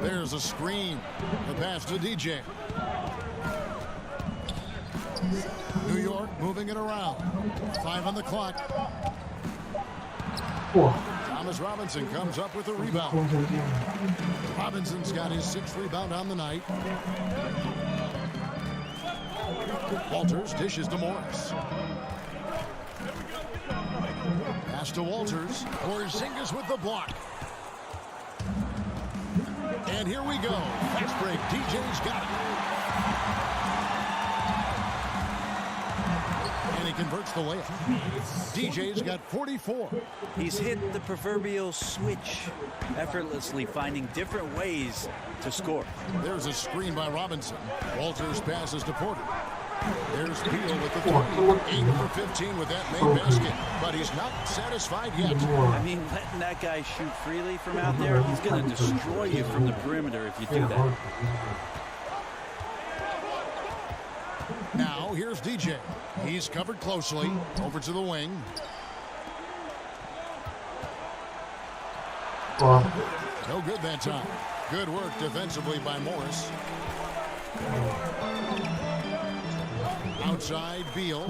There's a screen. The pass to DJ. New York moving it around. 5 on the clock. Thomas Robinson comes up with a rebound. Robinson's got his 6th rebound on the night. Walters dishes to Morris. Pass to Walters. Porzingis with the block. And here we go. Fast break. DJ's got it. And he converts the layup. DJ's got 44. He's hit the proverbial switch, effortlessly finding different ways to score. There's a screen by Robinson. Walters passes to Porter. There's Beal with the three. 8 for 15 with that main basket, but he's not satisfied yet. I mean, letting that guy shoot freely from out there, he's going to destroy you from the perimeter if you do that. Now, here's DJ. He's covered closely. Over to the wing. No good that time. Good work defensively by Morris. Outside, Beal.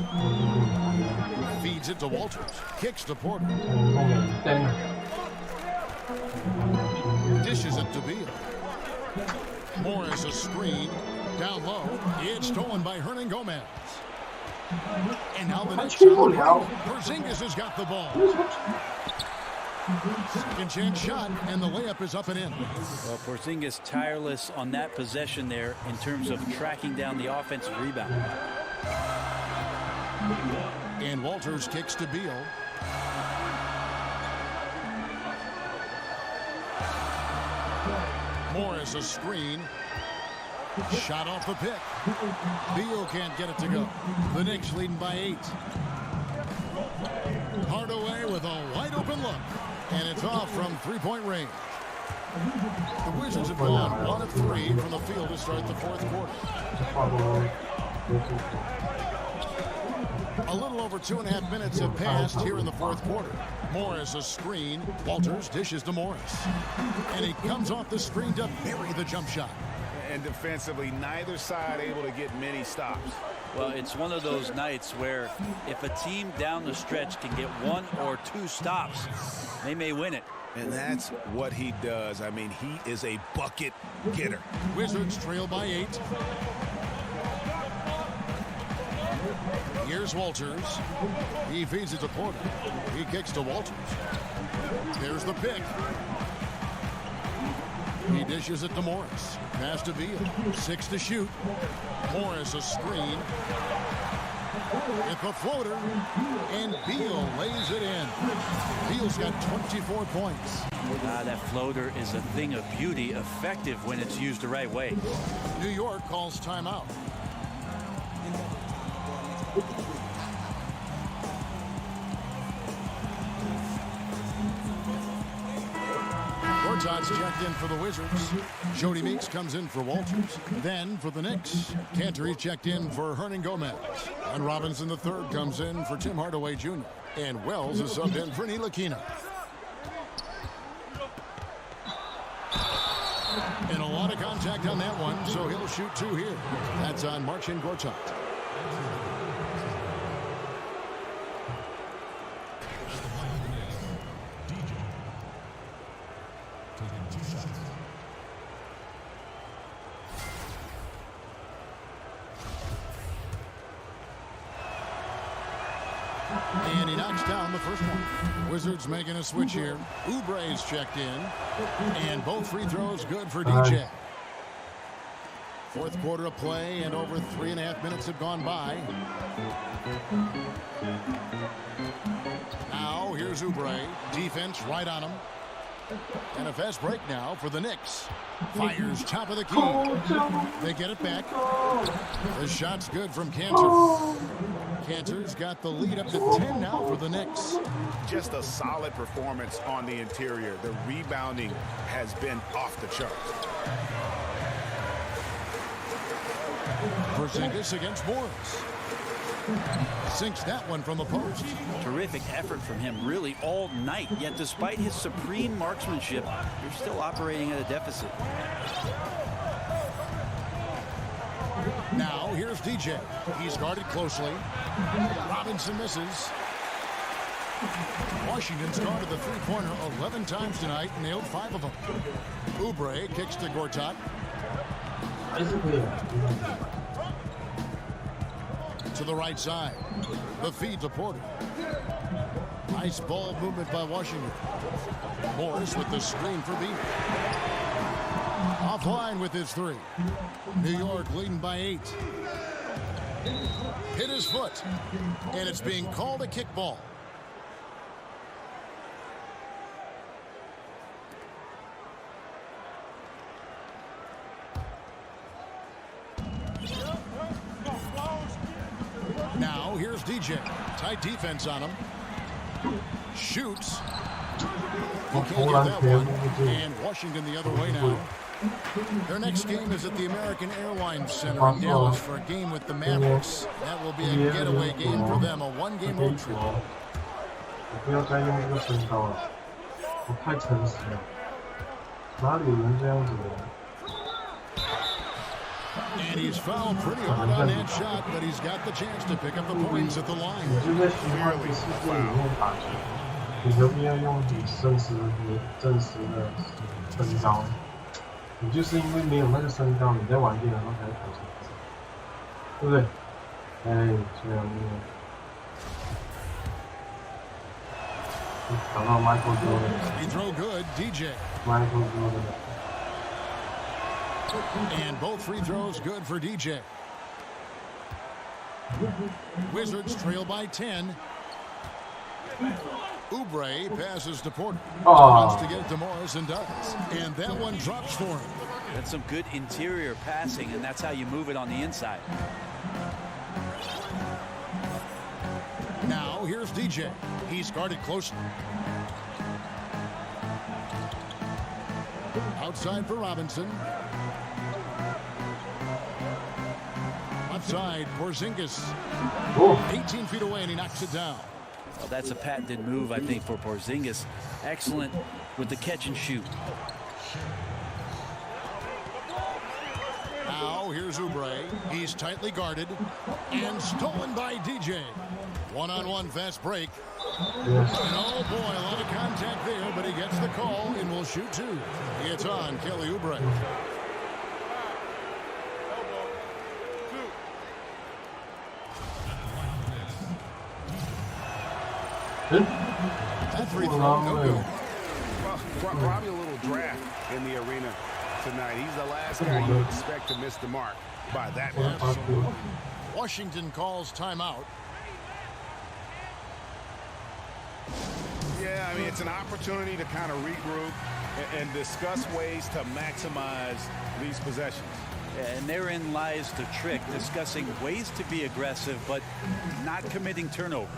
Feeds it to Walters. Kicks to Porter. Dishes it to Beal. Morris a screen. Down low. It's stolen by Hernan Gomez. And now the next shot. Porzingis has got the ball. Second chance shot, and the layup is up and in. Well, Porzingis tireless on that possession there in terms of tracking down the offensive rebound. And Walters kicks to Beal. Morris a screen. Shot off the pick. Beal can't get it to go. The Knicks leading by 8. Hardaway with a wide open look. And it's off from three-point range. The Wizards have gone 1 of 3 from the field to start the fourth quarter. A little over 2.5 minutes have passed here in the fourth quarter. Morris a screen. Walters dishes to Morris. And he comes off the screen to bury the jump shot. And defensively, neither side able to get many stops. Well, it's one of those nights where if a team down the stretch can get 1 or 2 stops, they may win it. And that's what he does. I mean, he is a bucket getter. Wizards trail by 8. Here's Walters. He feeds it to Porter. He kicks to Walters. There's the pick. He dishes it to Morris. Pass to Beal. 6 to shoot. Morris a screen. It's a floater. And Beal lays it in. Beal's got 24 points. That floater is a thing of beauty, effective when it's used the right way. New York calls timeout. Gortat's checked in for the Wizards. Jody Meeks comes in for Walters. Then for the Knicks, Cantor checked in for Hernan Gomez. And Robinson III comes in for Tim Hardaway Jr. And Wells is subbed in for Ntilikina. And a lot of contact on that one, so he'll shoot 2 here. That's on Marcin Gortat. And he knocks down the first one. Wizards making a switch here. Oubre's checked in. And both free throws good for DJ. Fourth quarter of play, and over 3.5 minutes have gone by. Now, here's Oubre. Defense right on him. And a fast break now for the Knicks. Fires top of the key. They get it back. The shot's good from Cantor. Cantor's got the lead up to 10 now for the Knicks. Just a solid performance on the interior. The rebounding has been off the charts. Porzingis against Morris. Sinks that one from the post. Terrific effort from him really all night. Yet despite his supreme marksmanship, you're still operating at a deficit. Now here's DJ. He's guarded closely. Robinson misses. Washington's guarded the three-pointer 11 times tonight, nailed 5 of them. Oubre kicks to Gortat. To the right side. The feed to Porter. Nice ball movement by Washington. Morris with the screen for Beal. Offline with his 3. New York leading by 8. Hit his foot. And it's being called a kickball. here's DJ. Tight defense on him. Shoots. He can't get that one. And Washington the other way now. Their next game is at the American Airlines Center in Dallas for a game with the Mavericks. That will be a getaway game for them, a one-game road trip. 不要再用这个身高了，我太诚实了，哪里有人这样子的？ And he's fouled pretty hard on that shot, but he's got the chance to pick up the points at the line. 你就在虚幻的世界里面打球，你何必要用你真实的身高？你就是因为没有那个身高，你在玩电脑上才会投成，对不对？哎，这样子。 找到 Michael Jordan。 Free throw good, DJ. Michael Jordan。 And both free throws good for DJ. Wizards trail by 10. Oubre passes to Porter. Wants to get it to Morris and does. And that one drops for him. That's some good interior passing, and that's how you move it on the inside. Now here's DJ. He's guarded closely. Outside for Robinson. Outside for Porzingis. 18 feet away, and he knocks it down. Well, that's a patented move, I think, for Porzingis. Excellent with the catch and shoot. Now here's Oubre. He's tightly guarded and stolen by DJ. One-on-one fast break. And oh boy, a lot of contact there, but he gets the call and will shoot two. It's on Kelly Oubre. That free throw, no good. Well, probably a little draft in the arena tonight. He's the last guy you expect to miss the mark by that much. Washington calls timeout. Yeah, I mean, it's an opportunity to kind of regroup and discuss ways to maximize these possessions. And therein lies the trick, discussing ways to be aggressive, but not committing turnovers.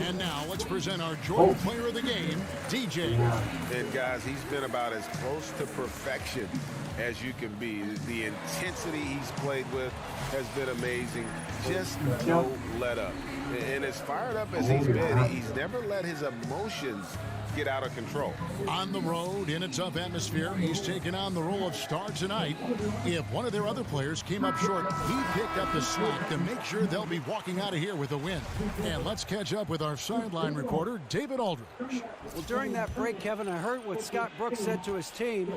And now let's present our Jordan player of the game, DJ. And guys, he's been about as close to perfection as you can be. The intensity he's played with has been amazing. Just no let up. And as fired up as he's been, he's never let his emotions get out of control. On the road, in a tough atmosphere, he's taken on the role of star tonight. If one of their other players came up short, he picked up the slack to make sure they'll be walking out of here with a win. And let's catch up with our sideline reporter, David Aldridge. Well, during that break, Kevin, I heard what Scott Brooks said to his team.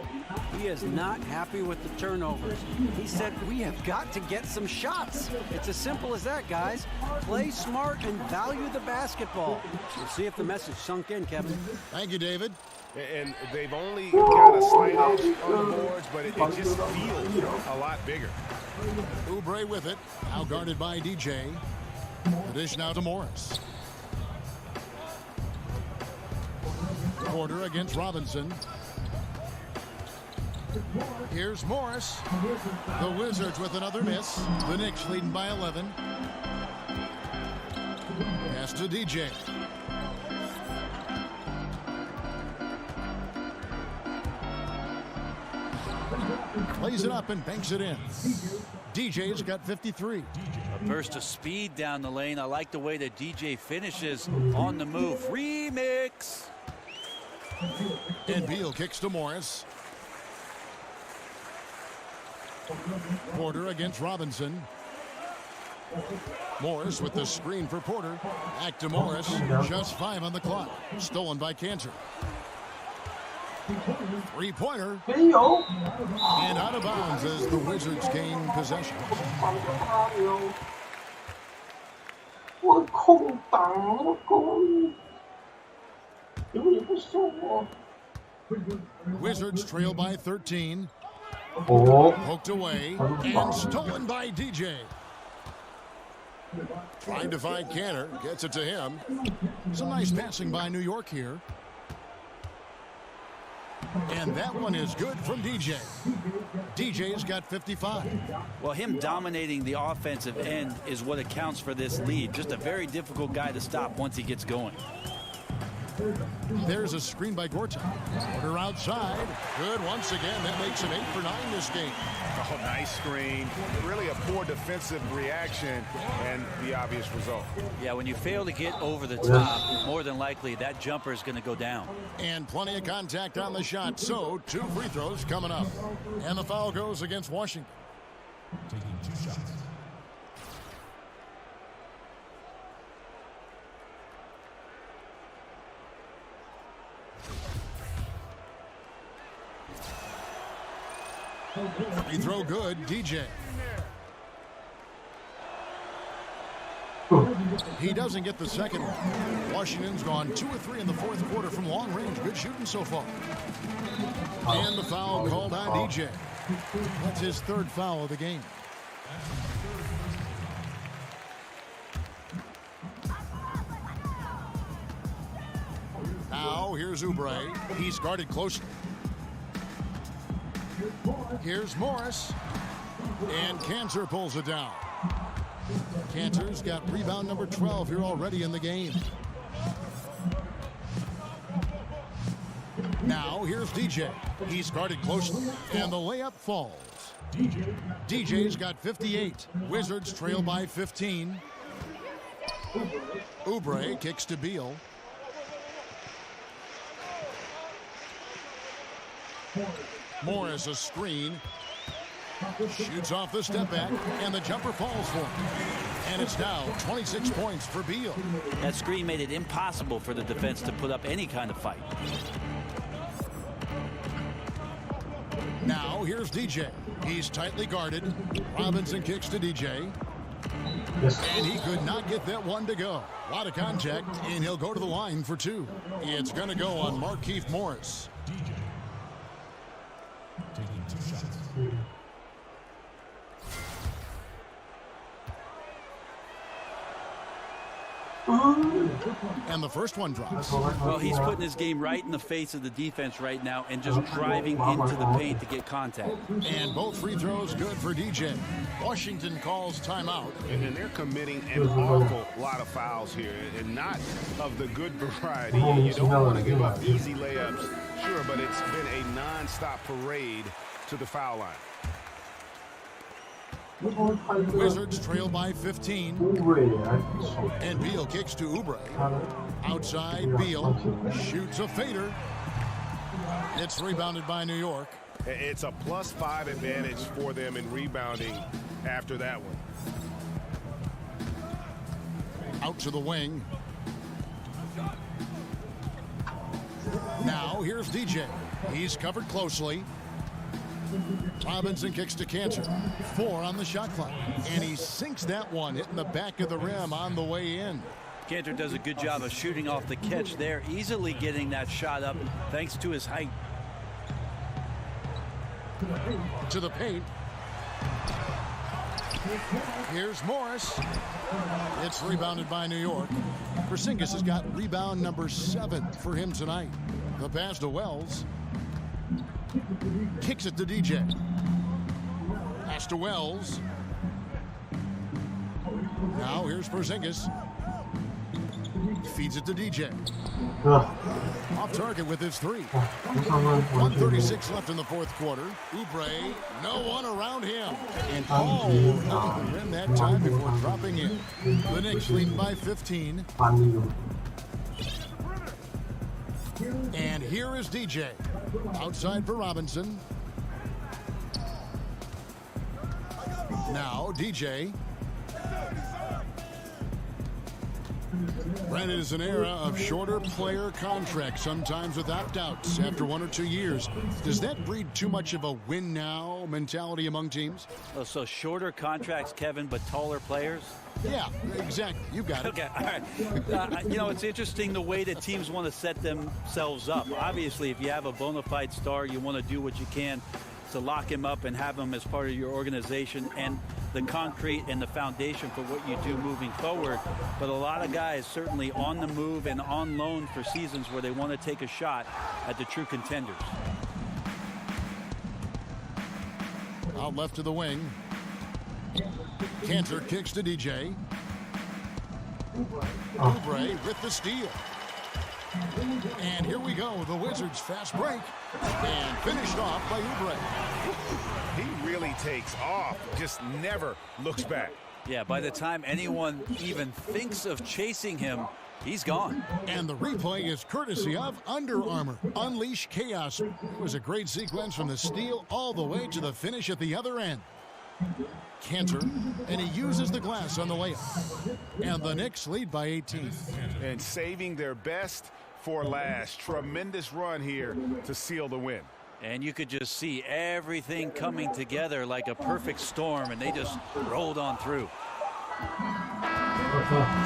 He is not happy with the turnovers. He said, we have got to get some shots. It's as simple as that, guys. Play smart and value the basketball. We'll see if the message sunk in, Kevin. Thank you, David. And they've only got a slight edge on the boards, but it just feels a lot bigger. Oubre with it, now guarded by DJ. The dish now to Morris. Porter against Robinson. Here's Morris. The Wizards with another miss. The Knicks leading by 11. Pass to DJ. Plays it up and banks it in. DJ's got 53. A burst of speed down the lane. I like the way that DJ finishes on the move. Remix. And Beal kicks to Morris. Porter against Robinson. Morris with the screen for Porter. Back to Morris. Just 5 on the clock. Stolen by Cantor. Three-pointer. 没有。 And out of bounds as the Wizards gain possession. 我的空档，我攻，你们也不送我。 Wizards trail by 13. Oh. Poked away and stolen by DJ. Trying to find Cantor, gets it to him. Some nice passing by New York here. And that one is good from DJ. DJ's got 55. Well, him dominating the offensive end is what accounts for this lead. Just a very difficult guy to stop once he gets going. There's a screen by Gorta. Order outside. Good once again. That makes it 8 for 9 this game. Oh, nice screen. Really a poor defensive reaction and the obvious result. Yeah, when you fail to get over the top, more than likely that jumper is going to go down. And plenty of contact on the shot. So 2 free throws coming up. And the foul goes against Washington. Taking 2 shots. Free throw good, DJ. He doesn't get the second one. Washington's gone 2 or 3 in the fourth quarter from long range. Good shooting so far. And the foul called on DJ. That's his 3rd foul of the game. Now here's Oubre. He's guarded closely. Here's Morris. And Cantor pulls it down. Cantor's got rebound number 12 here already in the game. Now here's DJ. He's guarded closely. And the layup falls. DJ's got 58. Wizards trail by 15. Oubre kicks to Beal. Morris a screen. Shoots off the step back, and the jumper falls for him. And it's now 26 points for Beal. That screen made it impossible for the defense to put up any kind of fight. Now here's DJ. He's tightly guarded. Robinson kicks to DJ. And he could not get that one to go. A lot of contact, and he'll go to the line for 2. It's going to go on Markieff Morris. DJ. Taking 2 shots. And the first one drops. Well, he's putting his game right in the face of the defense right now and just driving into the paint to get contact. And both free throws good for DJ. Washington calls timeout. And they're committing an awful lot of fouls here, and not of the good variety. You don't want to give up easy layups, sure, but it's been a non-stop parade to the foul line. Wizards trail by 15. And Beal kicks to Oubre. Outside, Beal shoots a fader. It's rebounded by New York. It's a +5 advantage for them in rebounding after that one. Out to the wing. Now here's DJ. He's covered closely. Robinson kicks to Cantor. 4 on the shot clock. And he sinks that one, hitting the back of the rim on the way in. Cantor does a good job of shooting off the catch there, easily getting that shot up thanks to his height. To the paint. Here's Morris. It's rebounded by New York. Porzingis has got rebound number 7 for him tonight. The pass to Wells. Kicks it to DJ. Pass to Wells. Now here's Porzingis. Feeds it to DJ. Off target with his 3. 1:36 left in the fourth quarter. Oubre, no one around him. And all over the rim that time before dropping in. The Knicks lead by 15. And here is DJ. Outside for Robinson. Now DJ. Brandon, it is an era of shorter player contracts, sometimes with opt-outs after 1 or 2 years. Does that breed too much of a win-now mentality among teams? Oh, so shorter contracts, Kevin, but taller players? Yeah, exactly. You got it. Okay, all right. You know, it's interesting the way that teams want to set themselves up. Obviously, if you have a bona fide star, you want to do what you can to lock him up and have him as part of your organization and the concrete and the foundation for what you do moving forward. But a lot of guys certainly on the move and on loan for seasons where they want to take a shot at the true contenders. Out left to the wing. Cantor kicks to DJ. Oubre with the steal. And here we go, the Wizards fast break. And finished off by Oubre. He really takes off, just never looks back. Yeah, by the time anyone even thinks of chasing him, he's gone. And the replay is courtesy of Under Armour. Unleash chaos. It was a great sequence from the steal all the way to the finish at the other end. Cantor, and he uses the glass on the layup. And the Knicks lead by 18. And saving their best for last. Tremendous run here to seal the win. And you could just see everything coming together like a perfect storm, and they just rolled on through.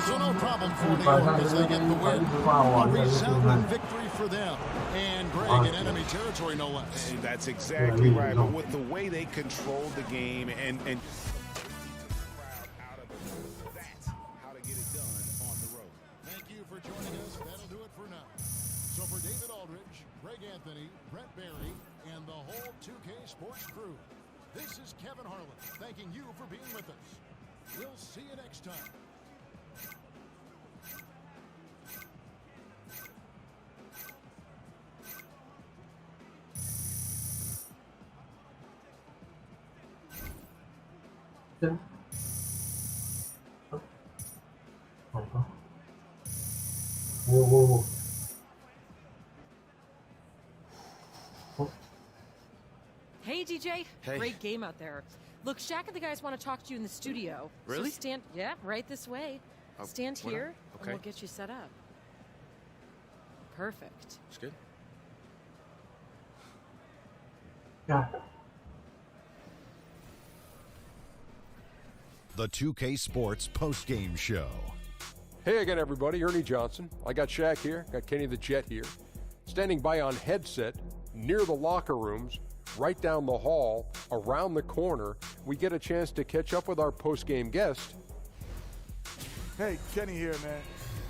So no problem for New York as they get the win. A resounding victory for them. And Greg in enemy territory, no less. And that's exactly right. But with the way they controlled the game and that's how to get it done on the road. Thank you for joining us. That'll do it for now. So for David Aldridge, Greg Anthony, Brett Barry, and the whole 2K Sports crew, this is Kevin Harlan thanking you for being with us. We'll see you next time. Whoa. Hey, DJ. Hey. Great game out there. Look, Shaq and the guys want to talk to you in the studio. Really? So right this way. Stand here, okay. and we'll get you set up. Perfect. It's good. Yeah. The 2K Sports postgame show. Hey again, everybody. Ernie Johnson. I got Shaq here. Got Kenny the Jet here. Standing by on headset near the locker rooms, right down the hall, around the corner. We get a chance to catch up with our postgame guest. Hey, Kenny here, man.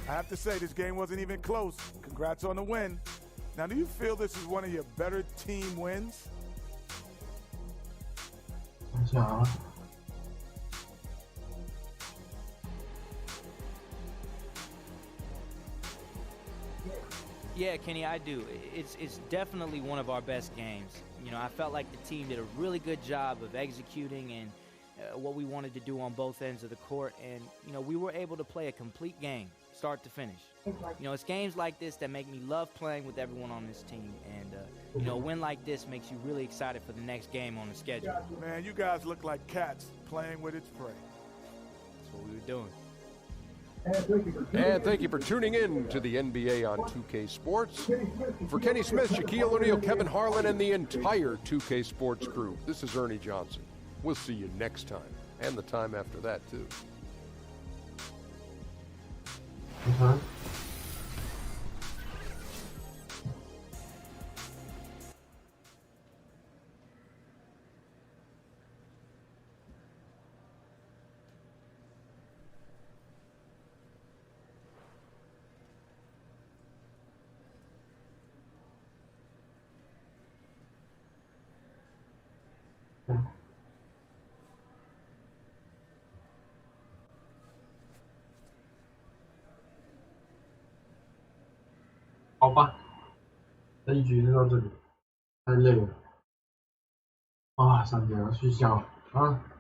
I have to say, this game wasn't even close. Congrats on the win. Now, do you feel this is one of your better team wins? Yeah, Kenny, I do. It's definitely one of our best games. You know, I felt like the team did a really good job of executing and what we wanted to do on both ends of the court. And, you know, we were able to play a complete game, start to finish. You know, it's games like this that make me love playing with everyone on this team. And, you know, a win like this makes you really excited for the next game on the schedule. Man, you guys look like cats playing with its prey. That's what we were doing. And thank you for tuning in to the NBA on 2K Sports. For Kenny Smith, Shaquille O'Neal, Kevin Harlan, and the entire 2K Sports crew, this is Ernie Johnson. We'll see you next time, and the time after that, too.好吧，这一局就到这里，太累了，啊，上节要睡觉啊。